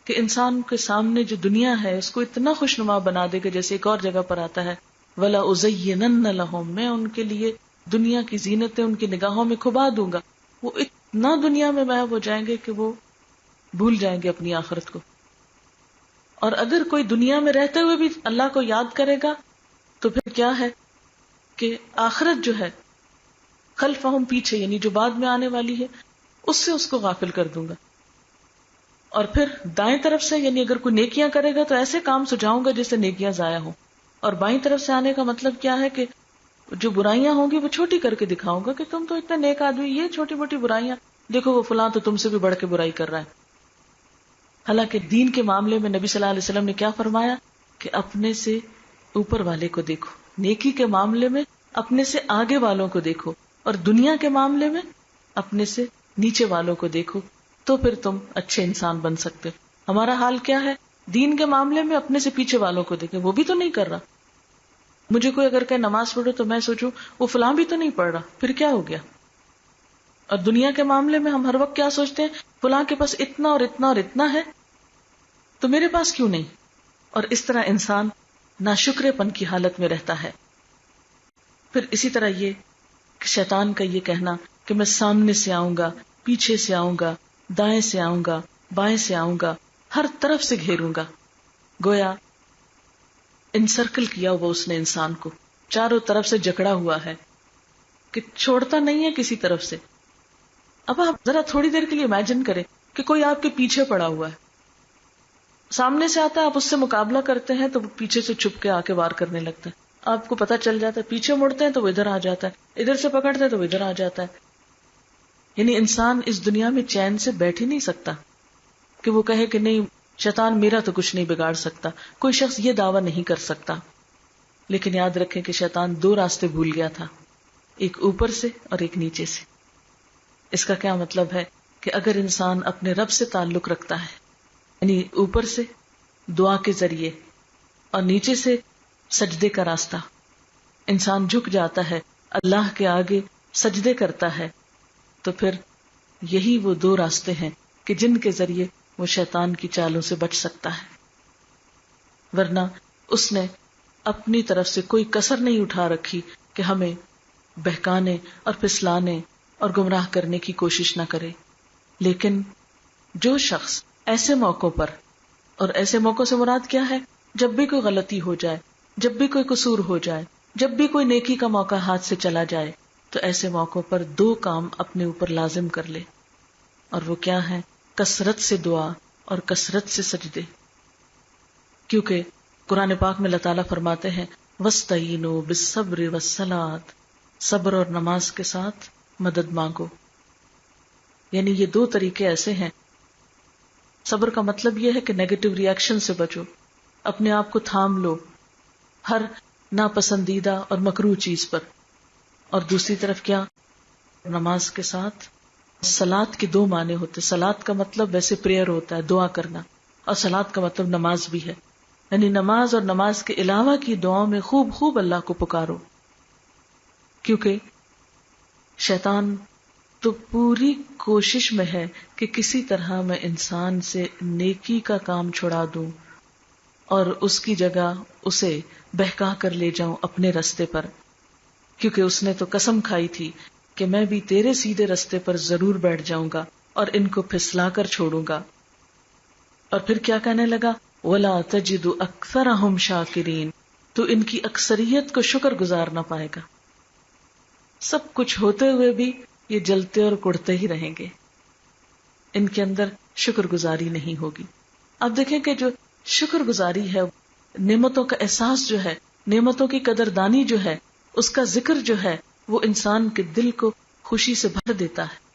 کہ انسان کے سامنے جو دنیا ہے اس کو اتنا خوشنما بنا دے گا، جیسے ایک اور جگہ پر آتا ہے وَلَا أُزَيِّنَنَّ لَهُم، میں ان کے لیے دنیا کی زینتیں ان کی نگاہوں میں کھبا دوں گا. وہ اتنا دنیا میں محو ہو جائیں گے کہ وہ بھول جائیں گے اپنی آخرت کو. اور اگر کوئی دنیا میں رہتے ہوئے بھی اللہ کو یاد کرے گا تو پھر کیا ہے کہ آخرت جو ہے خلفہم، پیچھے، یعنی جو بعد میں آنے والی ہے، اس سے اس کو غافل کر دوں گا. اور پھر دائیں طرف سے، یعنی اگر کوئی نیکیاں کرے گا تو ایسے کام سجاؤں گا جس سے نیکیاں ضائع ہوں. اور بائیں طرف سے آنے کا مطلب کیا ہے کہ جو برائیاں ہوں گی وہ چھوٹی کر کے دکھاؤں گا کہ تم تو اتنے نیک آدمی، یہ چھوٹی موٹی برائیاں دیکھو، وہ فلاں تو تم سے بھی بڑھ کے برائی کر رہا ہے. حالانکہ دین کے معاملے میں نبی صلی اللہ علیہ وسلم نے کیا فرمایا کہ اپنے سے اوپر والے کو دیکھو، نیکی کے معاملے میں اپنے سے آگے والوں کو دیکھو، اور دنیا کے معاملے میں اپنے سے نیچے والوں کو دیکھو، تو پھر تم اچھے انسان بن سکتے. ہمارا حال کیا ہے؟ دین کے معاملے میں اپنے سے پیچھے والوں کو دیکھیں، وہ بھی تو نہیں کر رہا. مجھے کوئی اگر کہ نماز پڑھو تو میں سوچوں وہ فلاں بھی تو نہیں پڑھ رہا، پھر کیا ہو گیا؟ اور دنیا کے معاملے میں ہم ہر وقت کیا سوچتے ہیں؟ فلاں کے پاس اتنا اور اتنا اور اتنا ہے تو میرے پاس کیوں نہیں؟ اور اس طرح انسان ناشکرے پن کی حالت میں رہتا ہے. پھر اسی طرح یہ کہ شیطان کا یہ کہنا کہ میں سامنے سے آؤں گا، پیچھے سے آؤں گا، دائیں سے آؤں گا، بائیں سے آؤں گا، ہر طرف سے گھیروں گا. گویا انسرکل کیا ہوا اس نے انسان کو، چاروں طرف سے جکڑا ہوا ہے کہ چھوڑتا نہیں ہے کسی طرف سے. اب آپ ذرا تھوڑی دیر کے لیے امیجن کریں کہ کوئی آپ کے پیچھے پڑا ہوا ہے، سامنے سے آتا ہے، آپ اس سے مقابلہ کرتے ہیں تو وہ پیچھے سے چھپ کے آ کے وار کرنے لگتا ہے. آپ کو پتا چل جاتا ہے، پیچھے مڑتے ہیں تو وہ ادھر آ جاتا ہے، ادھر سے پکڑتے ہیں تو وہ ادھر آ جاتا ہے. یعنی انسان اس دنیا میں چین سے بیٹھ ہی نہیں سکتا کہ وہ کہے کہ نہیں شیطان میرا تو کچھ نہیں بگاڑ سکتا. کوئی شخص یہ دعویٰ نہیں کر سکتا. لیکن یاد رکھیں کہ شیطان 2 راستے بھول گیا تھا، ایک اوپر سے اور ایک نیچے سے. اس کا کیا مطلب ہے کہ اگر انسان اپنے رب سے تعلق رکھتا ہے، یعنی اوپر سے دعا کے ذریعے اور نیچے سے سجدے کا راستہ، انسان جھک جاتا ہے، اللہ کے آگے سجدے کرتا ہے، تو پھر یہی وہ 2 راستے ہیں کہ جن کے ذریعے وہ شیطان کی چالوں سے بچ سکتا ہے. ورنہ اس نے اپنی طرف سے کوئی کسر نہیں اٹھا رکھی کہ ہمیں بہکانے اور پھسلانے اور گمراہ کرنے کی کوشش نہ کرے. لیکن جو شخص ایسے موقعوں پر اور ایسے موقعوں سے مراد کیا ہے؟ جب بھی کوئی غلطی ہو جائے، جب بھی کوئی قصور ہو جائے، جب بھی کوئی نیکی کا موقع ہاتھ سے چلا جائے، تو ایسے موقعوں پر 2 کام اپنے اوپر لازم کر لے، اور وہ کیا ہے؟ کثرت سے دعا اور کثرت سے سجدے. کیونکہ قرآن پاک میں اللہ تعالیٰ فرماتے ہیں وَاسْتَعِینُوا بِالصَّبْرِ وَالصَّلَاةِ، صبر اور نماز کے ساتھ مدد مانگو. یعنی یہ 2 طریقے ایسے ہیں. صبر کا مطلب یہ ہے کہ نیگیٹو ری ایکشن سے بچو، اپنے آپ کو تھام لو ہر ناپسندیدہ اور مکروہ چیز پر. اور دوسری طرف کیا؟ نماز کے ساتھ. صلات کے 2 معنی ہوتے. صلات کا مطلب ویسے پریئر ہوتا ہے، دعا کرنا، اور صلات کا مطلب نماز بھی ہے. یعنی نماز اور نماز کے علاوہ کی دعاؤں میں خوب خوب اللہ کو پکارو. کیونکہ شیطان تو پوری کوشش میں ہے کہ کسی طرح میں انسان سے نیکی کا کام چھڑا دوں اور اس کی جگہ اسے بہکا کر لے جاؤں اپنے رستے پر. کیونکہ اس نے تو قسم کھائی تھی کہ میں بھی تیرے سیدھے رستے پر ضرور بیٹھ جاؤں گا اور ان کو پھسلا کر چھوڑوں گا. اور پھر کیا کہنے لگا؟ وَلَا تَجِدُ أَكْثَرَهُمْ شَاكِرِينَ، تو ان کی اکثریت کو شکر گزار نہ پائے گا. سب کچھ ہوتے ہوئے بھی یہ جلتے اور کڑتے ہی رہیں گے، ان کے اندر شکر گزاری نہیں ہوگی. اب دیکھیں کہ جو شکر گزاری ہے، نعمتوں کا احساس جو ہے، نعمتوں کی قدردانی جو ہے، اس کا ذکر جو ہے، وہ انسان کے دل کو خوشی سے بھر دیتا ہے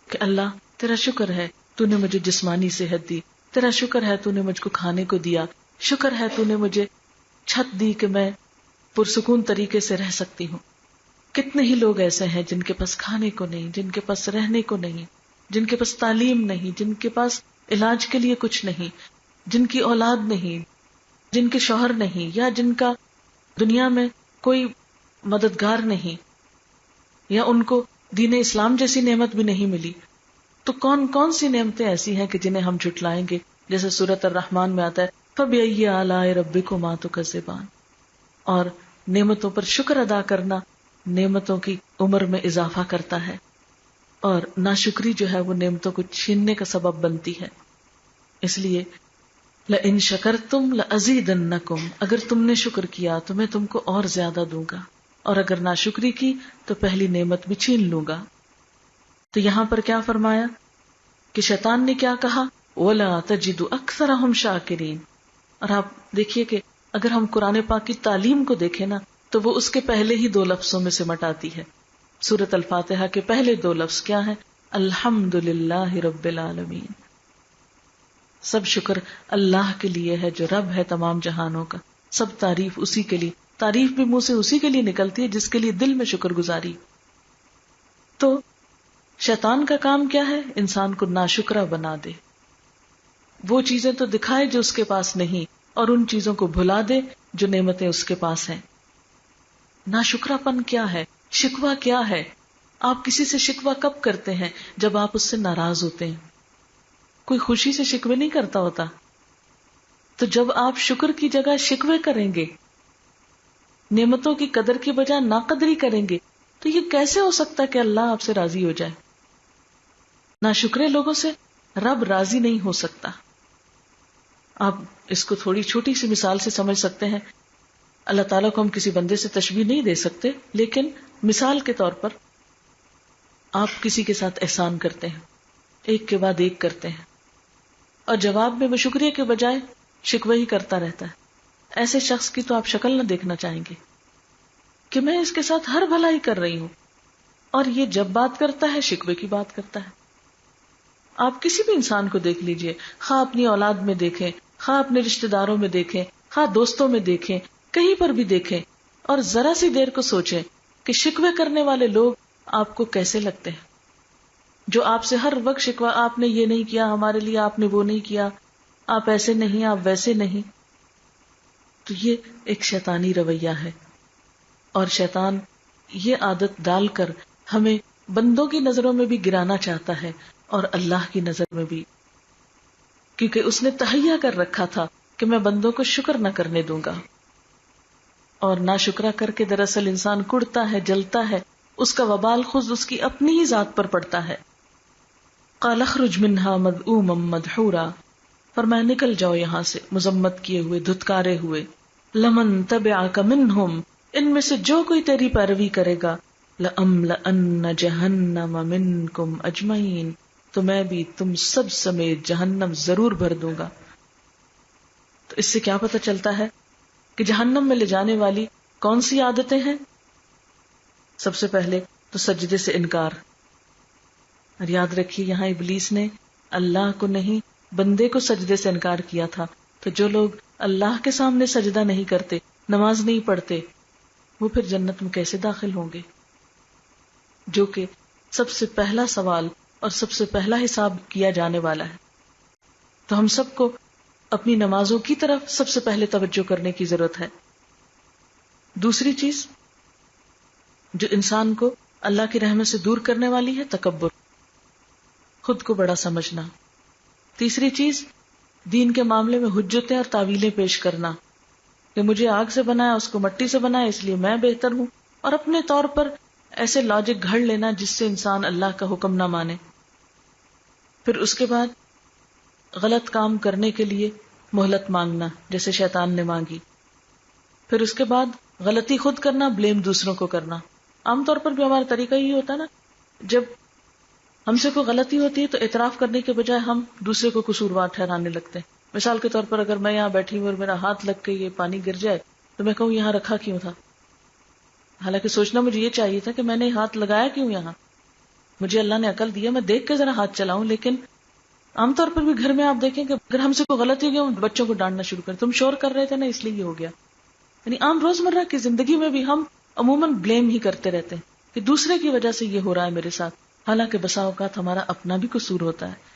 کہ اللہ تیرا شکر ہے تو نے مجھے جسمانی صحت دی، تیرا شکر ہے تو نے مجھ کو کھانے کو دیا، شکر ہے تو نے مجھے چھت دی کہ میں پرسکون طریقے سے رہ سکتی ہوں. کتنے ہی لوگ ایسے ہیں جن کے پاس کھانے کو نہیں، جن کے پاس رہنے کو نہیں، جن کے پاس تعلیم نہیں، جن کے پاس علاج کے لیے کچھ نہیں، جن کی اولاد نہیں، جن کے شوہر نہیں، یا جن کا دنیا میں کوئی مددگار نہیں، یا ان کو دین اسلام جیسی نعمت بھی نہیں ملی. تو کون کون سی نعمتیں ایسی ہیں کہ جنہیں ہم جھٹلائیں گے؟ جیسے سورۃ الرحمن میں آتا ہے فَبِأَيِّ آلَاءِ رَبِّكُمَا تُكَذِّبَانِ. اور نعمتوں پر شکر ادا کرنا نعمتوں کی عمر میں اضافہ کرتا ہے، اور ناشکری جو ہے وہ نعمتوں کو چھیننے کا سبب بنتی ہے. اس لیے لَإِن شَكَرْتُمْ لَأَزِيدَنَّكُمْ، اگر تم نے شکر کیا تو میں تم کو اور زیادہ دوں گا، اور اگر ناشکری کی تو پہلی نعمت بھی چھین لوں گا. تو یہاں پر کیا فرمایا کہ شیطان نے کیا کہا؟ وَلَا تَجِدُ أَكْثَرَهُمْ شَاكِرِينَ. اور آپ دیکھیے کہ اگر ہم قرآن پاک کی تعلیم کو دیکھیں نا تو وہ اس کے پہلے ہی 2 لفظوں میں سمٹ آتی ہے. سورۃ الفاتحہ کے پہلے 2 لفظ کیا ہیں؟ الحمدللہ رب العالمین. سب شکر اللہ کے لیے ہے جو رب ہے تمام جہانوں کا. سب تعریف اسی کے لیے، تعریف بھی منہ سے اسی کے لیے نکلتی ہے جس کے لیے دل میں شکر گزاری. تو شیطان کا کام کیا ہے؟ انسان کو ناشکرا بنا دے، وہ چیزیں تو دکھائے جو اس کے پاس نہیں، اور ان چیزوں کو بھلا دے جو نعمتیں اس کے پاس ہیں. ناشکرا پن کیا ہے؟ شکوہ کیا ہے؟ آپ کسی سے شکوہ کب کرتے ہیں؟ جب آپ اس سے ناراض ہوتے ہیں. کوئی خوشی سے شکوے نہیں کرتا ہوتا. تو جب آپ شکر کی جگہ شکوے کریں گے، نعمتوں کی قدر کی بجائے ناقدری کریں گے، تو یہ کیسے ہو سکتا ہے کہ اللہ آپ سے راضی ہو جائے؟ ناشکرے لوگوں سے رب راضی نہیں ہو سکتا. آپ اس کو تھوڑی چھوٹی سی مثال سے سمجھ سکتے ہیں. اللہ تعالیٰ کو ہم کسی بندے سے تشبیہ نہیں دے سکتے، لیکن مثال کے طور پر آپ کسی کے ساتھ احسان کرتے ہیں، ایک کے بعد ایک کرتے ہیں، اور جواب میں وہ شکریہ کے بجائے شکوہ ہی کرتا رہتا ہے. ایسے شخص کی تو آپ شکل نہ دیکھنا چاہیں گے کہ میں اس کے ساتھ ہر بھلائی کر رہی ہوں، اور یہ جب بات کرتا ہے شکوے کی بات کرتا ہے. آپ کسی بھی انسان کو دیکھ لیجئے، خواہ اپنی اولاد میں دیکھیں، خواہ اپنے رشتہ داروں میں دیکھیں، خواہ دوستوں میں دیکھیں، کہیں پر بھی دیکھیں، اور ذرا سی دیر کو سوچیں کہ شکوے کرنے والے لوگ آپ کو کیسے لگتے ہیں. جو آپ سے ہر وقت شکوہ، آپ نے یہ نہیں کیا ہمارے لیے، آپ نے وہ نہیں کیا، آپ ایسے نہیں، آپ ویسے نہیں. تو یہ ایک شیطانی رویہ ہے، اور شیطان یہ عادت ڈال کر ہمیں بندوں کی نظروں میں بھی گرانا چاہتا ہے اور اللہ کی نظر میں بھی، کیونکہ اس نے تہیا کر رکھا تھا کہ میں بندوں کو شکر نہ کرنے دوں گا. اور ناشکرا کر کے دراصل انسان کڑتا ہے، جلتا ہے، اس کا وبال خود اس کی اپنی ہی ذات پر پڑتا ہے. قال اخرج منها مذءوما مدحورا، فرمایا نکل جاؤ یہاں سے مذمت کیے ہوئے، دھتکارے ہوئے. لمن تبعک منہم، ان میں سے جو کوئی تیری پیروی کرے گا، لأملأن جہنم منکم اجمعین، تو میں بھی تم سب سمیت جہنم ضرور بھر دوں گا. تو اس سے کیا پتہ چلتا ہے کہ جہنم میں لے جانے والی کون سی عادتیں ہیں؟ سب سے پہلے تو سجدے سے انکار. اور یاد رکھیے یہاں ابلیس نے اللہ کو نہیں بندے کو سجدے سے انکار کیا تھا. تو جو لوگ اللہ کے سامنے سجدہ نہیں کرتے، نماز نہیں پڑھتے، وہ پھر جنت میں کیسے داخل ہوں گے؟ جو کہ سب سے پہلا سوال اور سب سے پہلا حساب کیا جانے والا ہے. تو ہم سب کو اپنی نمازوں کی طرف سب سے پہلے توجہ کرنے کی ضرورت ہے. دوسری چیز جو انسان کو اللہ کی رحمت سے دور کرنے والی ہے، تکبر، خود کو بڑا سمجھنا. تیسری چیز دین کے معاملے میں حجتیں اور تعویلیں پیش کرنا کہ مجھے آگ سے بنایا، اس کو مٹی سے بنایا، اس لیے میں بہتر ہوں، اور اپنے طور پر ایسے لاجک گھڑ لینا جس سے انسان اللہ کا حکم نہ مانے. پھر اس کے بعد غلط کام کرنے کے لیے مہلت مانگنا جیسے شیطان نے مانگی. پھر اس کے بعد غلطی خود کرنا، بلیم دوسروں کو کرنا. عام طور پر بھی ہمارا طریقہ یہی ہوتا ہے نا، جب ہم سے کوئی غلطی ہوتی ہے تو اعتراف کرنے کے بجائے ہم دوسرے کو قصوروار ٹھہرانے لگتے ہیں. مثال کے طور پر اگر میں یہاں بیٹھی ہوں اور میرا ہاتھ لگ کے یہ پانی گر جائے تو میں کہوں یہاں رکھا کیوں تھا، حالانکہ سوچنا مجھے یہ چاہیے تھا کہ میں نے ہاتھ لگایا کیوں یہاں. مجھے اللہ نے عقل دیا، میں دیکھ کے ذرا ہاتھ چلاؤں. لیکن عام طور پر بھی گھر میں آپ دیکھیں کہ اگر ہم سے کوئی غلطی ہو گیا ہم بچوں کو ڈانٹنا شروع کریں، تم شور کر رہے تھے نا اس لیے یہ ہو گیا. یعنی عام روزمرہ کی زندگی میں بھی ہم عموماً بلیم ہی کرتے رہتے ہیں کہ دوسرے کی وجہ سے یہ ہو رہا ہے میرے ساتھ، حالانکہ بسا اوقات ہمارا اپنا بھی قصور ہوتا ہے.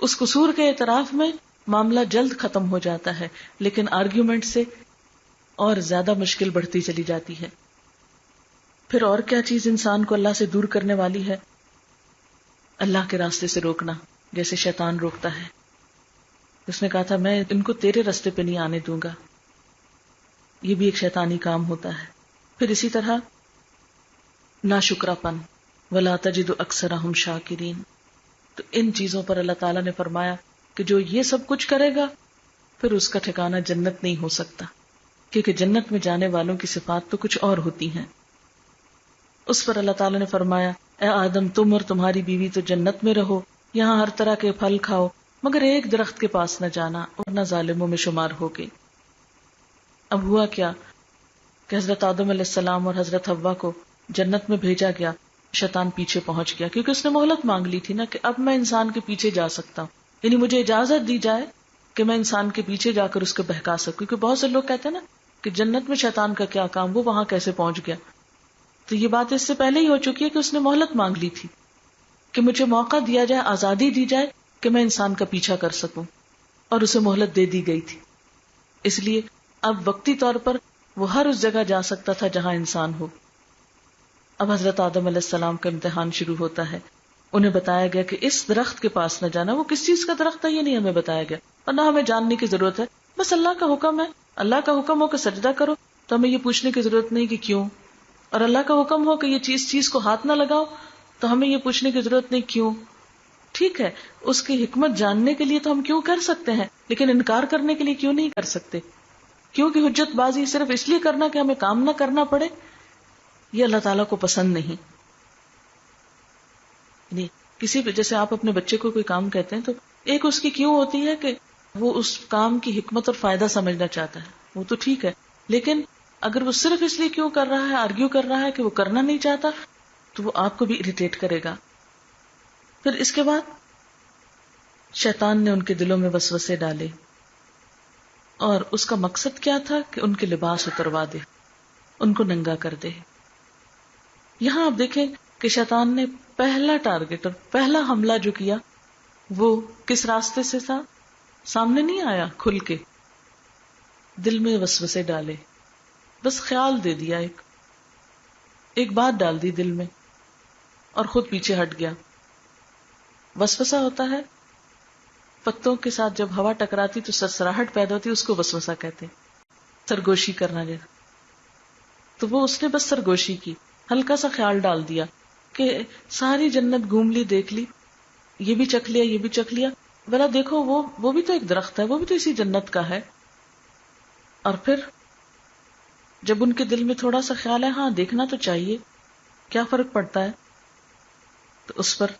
اس قصور کے اعتراف میں معاملہ جلد ختم ہو جاتا ہے، لیکن آرگیومنٹ سے اور زیادہ مشکل بڑھتی چلی جاتی ہے. پھر اور کیا چیز انسان کو اللہ سے دور کرنے والی ہے؟ اللہ کے راستے سے روکنا، جیسے شیطان روکتا ہے. اس نے کہا تھا میں ان کو تیرے راستے پہ نہیں آنے دوں گا، یہ بھی ایک شیطانی کام ہوتا ہے. پھر اسی طرح ناشکرا پن، وَلَا تَجِدُ أَكْثَرَهُمْ شَاكِرِينَ. تو ان چیزوں پر اللہ تعالیٰ نے فرمایا کہ جو یہ سب کچھ کرے گا پھر اس کا ٹھکانہ جنت نہیں ہو سکتا، کیونکہ جنت میں جانے والوں کی صفات تو کچھ اور ہوتی ہیں. اس پر اللہ تعالیٰ نے فرمایا اے آدم تم اور تمہاری بیوی تو جنت میں رہو، یہاں ہر طرح کے پھل کھاؤ، مگر ایک درخت کے پاس نہ جانا ورنہ ظالموں میں شمار ہوگے. اب ہوا کیا کہ حضرت آدم علیہ السلام اور حضرت حوا کو جنت میں بھیجا گیا، شیطان پیچھے پہنچ گیا کیونکہ اس نے مہلت مانگ لی تھی نا کہ اب میں انسان کے پیچھے جا سکتا ہوں، یعنی مجھے اجازت دی جائے کہ میں انسان کے پیچھے جا کر اس کو بہکا سکوں. کیونکہ بہت سے لوگ کہتے ہیں نا کہ جنت میں شیطان کا کیا کام، وہ وہاں کیسے پہنچ گیا. تو یہ بات اس سے پہلے ہی ہو چکی ہے کہ اس نے مہلت مانگ لی تھی کہ مجھے موقع دیا جائے، آزادی دی جائے کہ میں انسان کا پیچھا کر سکوں، اور اسے مہلت دے دی گئی تھی. اس لیے اب وقتی طور پر وہ ہر اس جگہ جا سکتا تھا جہاں انسان ہو. اب حضرت آدم علیہ السلام کا امتحان شروع ہوتا ہے. انہیں بتایا گیا کہ اس درخت کے پاس نہ جانا. وہ کس چیز کا درخت ہے یہ نہیں ہمیں بتایا گیا اور نہ ہمیں جاننے کی ضرورت ہے، بس اللہ کا حکم ہے. اللہ کا حکم ہو کہ سجدہ کرو تو ہمیں یہ پوچھنے کی ضرورت نہیں کہ کیوں، اور اللہ کا حکم ہو کہ یہ چیز کو ہاتھ نہ لگاؤ تو ہمیں یہ پوچھنے کی ضرورت نہیں کیوں. ٹھیک ہے، اس کی حکمت جاننے کے لیے تو ہم کیوں کر سکتے ہیں، لیکن انکار کرنے کے لیے کیوں نہیں کر سکتے؟ کیونکہ حجت بازی صرف اس لیے کرنا کہ ہمیں کام نہ کرنا پڑے، یہ اللہ تعالیٰ کو پسند نہیں. یعنی کسی بھی، جیسے آپ اپنے بچے کو کوئی کام کہتے ہیں تو ایک اس کی کیوں ہوتی ہے کہ وہ اس کام کی حکمت اور فائدہ سمجھنا چاہتا ہے، وہ تو ٹھیک ہے. لیکن اگر وہ صرف اس لیے کیوں کر رہا ہے، آرگیو کر رہا ہے کہ وہ کرنا نہیں چاہتا، تو وہ آپ کو بھی اریٹیٹ کرے گا. پھر اس کے بعد شیطان نے ان کے دلوں میں وسوسے ڈالے، اور اس کا مقصد کیا تھا کہ ان کے لباس اتروا دے، ان کو ننگا کر دے. یہاں آپ دیکھیں کہ شیطان نے پہلا ٹارگٹ اور پہلا حملہ جو کیا وہ کس راستے سے تھا؟ سامنے نہیں آیا کھل کے، دل میں وسوسے ڈالے، بس خیال دے دیا، ایک بات ڈال دی دل میں اور خود پیچھے ہٹ گیا. وسوسہ ہوتا ہے پتوں کے ساتھ جب ہوا ٹکراتی تو سرسراہٹ پیدا ہوتی، اس کو وسوسہ کہتے ہیں، سرگوشی کرنا جیسا. تو وہ اس نے بس سرگوشی کی، ہلکا سا خیال ڈال دیا کہ ساری جنت گھوم لی، دیکھ لی، یہ بھی چکھ لیا، یہ بھی چکھ لیا، بلا دیکھو وہ بھی تو ایک درخت ہے، وہ بھی تو اسی جنت کا ہے. اور پھر جب ان کے دل میں تھوڑا سا خیال ہے ہاں دیکھنا تو چاہیے، کیا فرق پڑتا ہے، تو اس پر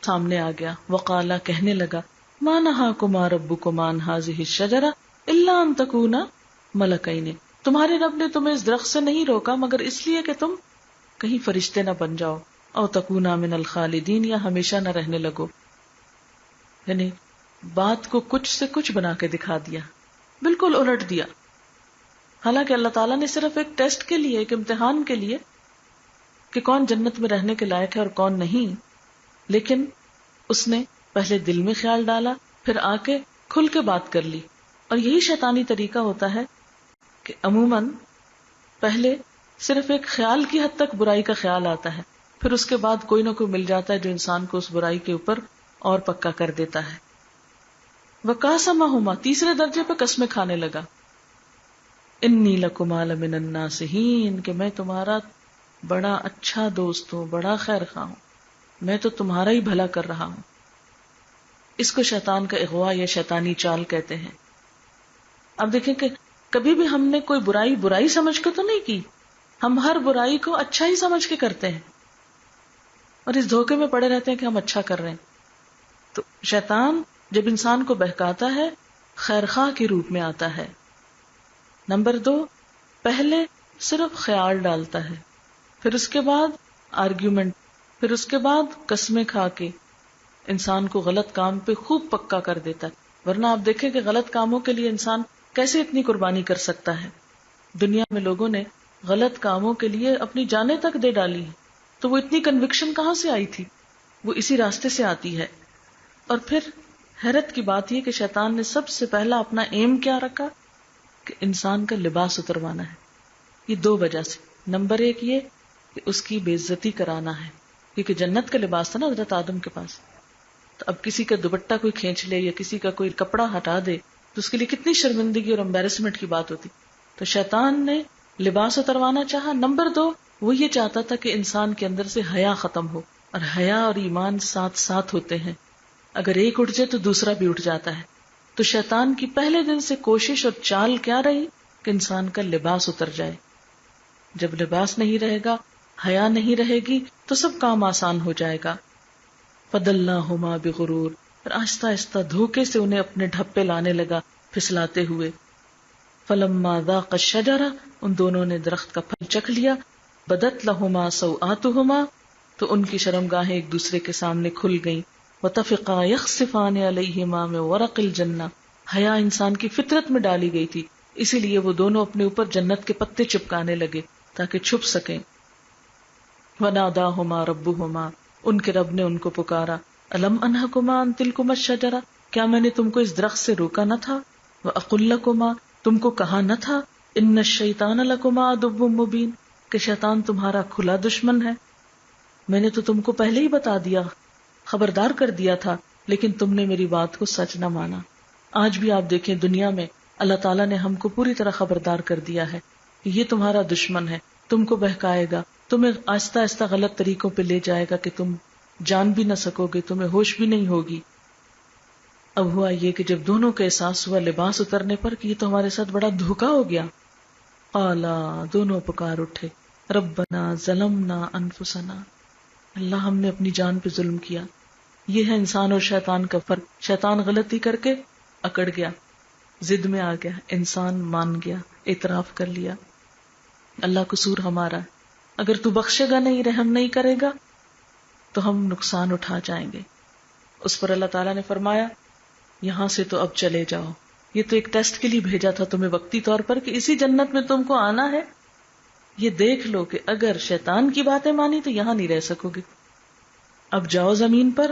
سامنے آ گیا. وقالا کہنے لگا ما نہاکما ربکما عن ہذہ الشجرہ الا ان تکونا ملکین، تمہارے رب نے تمہیں اس درخت سے نہیں روکا مگر اس لیے کہ تم کہیں فرشتے نہ بن جاؤ، او تکونا من الخالدین، یا ہمیشہ نہ رہنے لگو. یعنی بات کو کچھ سے کچھ بنا کے دکھا دیا، بالکل الٹ دیا. حالانکہ اللہ تعالیٰ نے صرف ایک ٹیسٹ کے لیے، ایک امتحان کے لیے کہ کون جنت میں رہنے کے لائق ہے اور کون نہیں، لیکن اس نے پہلے دل میں خیال ڈالا، پھر آ کے کھل کے بات کر لی. اور یہی شیطانی طریقہ ہوتا ہے کہ عموماً پہلے صرف ایک خیال کی حد تک برائی کا خیال آتا ہے، پھر اس کے بعد کوئی نہ کوئی مل جاتا ہے جو انسان کو اس برائی کے اوپر اور پکا کر دیتا ہے. وَقَاسَمَهُمَا، تیسرے درجے پہ قسمیں کھانے لگا. انی لکما لمن الناصحین، کہ میں تمہارا بڑا اچھا دوست ہوں، بڑا خیر خواہ ہوں، میں تو تمہارا ہی بھلا کر رہا ہوں. اس کو شیطان کا اغوا یا شیطانی چال کہتے ہیں. اب دیکھیں کہ کبھی بھی ہم نے کوئی برائی سمجھ کے تو نہیں کی، ہم ہر برائی کو اچھا ہی سمجھ کے کرتے ہیں اور اس دھوکے میں پڑے رہتے ہیں کہ ہم اچھا کر رہے ہیں. تو شیطان جب انسان کو بہکاتا ہے خیر خواہ کے روپ میں آتا ہے. نمبر 2، پہلے صرف خیال ڈالتا ہے، پھر اس کے بعد آرگیومنٹ، پھر اس کے بعد قسمیں کھا کے انسان کو غلط کام پہ خوب پکا کر دیتا ہے. ورنہ آپ دیکھیں کہ غلط کاموں کے لیے انسان کیسے اتنی قربانی کر سکتا ہے. دنیا میں لوگوں نے غلط کاموں کے لیے اپنی جانیں تک دے ڈالی ہیں، تو وہ اتنی کنوکشن کہاں سے آئی تھی؟ وہ اسی راستے سے آتی ہے. اور پھر حیرت کی بات یہ کہ شیطان نے سب سے پہلا اپنا ایم کیا رکھا کہ انسان کا لباس اتروانا ہے. یہ 2 وجہ سے. نمبر 1 یہ کہ اس کی بے عزتی کرانا ہے، کیونکہ جنت کا لباس تھا نا حضرت آدم کے پاس. تو اب کسی کا دوپٹہ کوئی کھینچ لے یا کسی کا کوئی کپڑا ہٹا دے تو اس کے لیے کتنی شرمندگی اور امبیرسمنٹ کی بات ہوتی. تو شیطان نے لباس اتروانا چاہا. نمبر 2 وہ یہ چاہتا تھا کہ انسان کے اندر سے حیا ختم ہو، اور حیا اور ایمان ساتھ ساتھ ہوتے ہیں، اگر ایک اٹھ جائے تو دوسرا بھی اٹھ جاتا ہے. تو شیطان کی پہلے دن سے کوشش اور چال کیا رہی کہ انسان کا لباس اتر جائے. جب لباس نہیں رہے گا، حیا نہیں رہے گی تو سب کام آسان ہو جائے گا. فَدَلَّاهُمَا بِغُرُورٍ، اور آہستہ آہستہ دھوکے سے انہیں اپنے ڈھپے لانے لگا پھسلاتے ہوئے. فَلَمَّا ذَاقَ الشَّجَرَةَ، ان دونوں نے درخت کا پھل چکھ لیا. بَدَتْ لَهُمَا سَوْآتُهُمَا، تو ان کی شرمگاہیں ایک دوسرے کے سامنے کھل گئیں. وَطَفِقَا يَخْصِفَانِ عَلَيْهِمَا مِن وَرَقِ الْجَنَّةِ، حیا انسان کی فطرت میں ڈالی گئی تھی، اسی لیے وہ دونوں اپنے اوپر جنت کے پتے چپکانے لگے تاکہ چھپ سکیں. وَنَادَاهُمَا رَبُّهُمَا، ان کے رب نے ان کو پکارا. أَلَمْ أَنْهَكُمَا عَنْ تِلْكُمَا الشَّجَرَةِ، کیا میں نے تم کو اس درخت سے روکا نہ تھا؟ وَأَقُلْ لَكُمَا، تم کو کہا نہ تھا إِنَّ الشَّيْطَانَ لَكُمَا عَدُوٌّ مُّبِينٌ، کہ شیطان تمہارا کھلا دشمن ہے. میں نے تو تم کو پہلے ہی بتا دیا، خبردار کر دیا تھا، لیکن تم نے میری بات کو سچ نہ مانا. آج بھی آپ دیکھیں دنیا میں اللہ تعالیٰ نے ہم کو پوری طرح خبردار کر دیا ہے کہ یہ تمہارا دشمن ہے، تم کو بہکائے گا، تمہیں آہستہ آہستہ غلط طریقوں پہ لے جائے گا کہ تم جان بھی نہ سکو گے، تمہیں ہوش بھی نہیں ہوگی. اب ہوا یہ کہ جب دونوں کا احساس ہوا لباس اترنے پر کہ یہ تو ہمارے ساتھ بڑا دھوکا ہو گیا، قالا، دونوں پکار اٹھے، ربنا ظلمنا انفسنا، اللہ ہم نے اپنی جان پہ ظلم کیا. یہ ہے انسان اور شیطان کا فرق. شیطان غلطی کر کے اکڑ گیا، ضد میں آ گیا، انسان مان گیا، اعتراف کر لیا اللہ قصور ہمارا ہے، اگر تو بخشے گا نہیں، رحم نہیں کرے گا تو ہم نقصان اٹھا جائیں گے. اس پر اللہ تعالیٰ نے فرمایا یہاں سے تو اب چلے جاؤ، یہ تو ایک ٹیسٹ کے لیے بھیجا تھا تمہیں وقتی طور پر کہ اسی جنت میں تم کو آنا ہے، یہ دیکھ لو کہ اگر شیطان کی باتیں مانی تو یہاں نہیں رہ سکو گے، اب جاؤ زمین پر.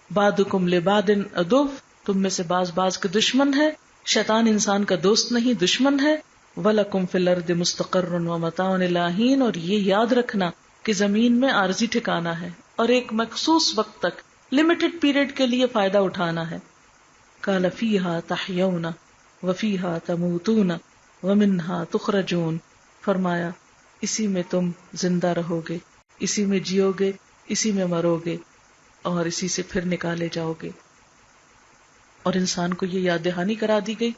بعضکم لبعض عدو، تم میں سے بعض بعض کے دشمن ہے، شیطان انسان کا دوست نہیں دشمن ہے. وَلَكُمْ فِي الْأَرْضِ مُسْتَقَرٌّ وَمَتَاعٌ إِلَىٰ حِینٍ، اور یہ یاد رکھنا کہ زمین میں عارضی ٹھکانا ہے اور ایک مخصوص وقت تک، لمیٹڈ پیریڈ کے لیے فائدہ اٹھانا ہے. قَالَ فِيهَا تَحْيَوْنَ وَفِيهَا تَمُوتُونَ وَمِنْهَا تُخْرَجُونَ، فرمایا اسی میں تم زندہ رہو گے، اسی میں جیو گے، اسی میں مرو گے اور اسی سے پھر نکالے جاؤ گے. اور انسان کو یہ یاد دہانی کرا دی گئی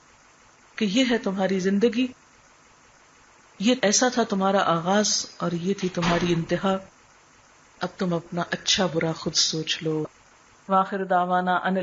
کہ یہ ہے تمہاری زندگی، یہ ایسا تھا تمہارا آغاز اور یہ تھی تمہاری انتہا، اب تم اپنا اچھا برا خود سوچ لو۔ وآخر دعوانا ان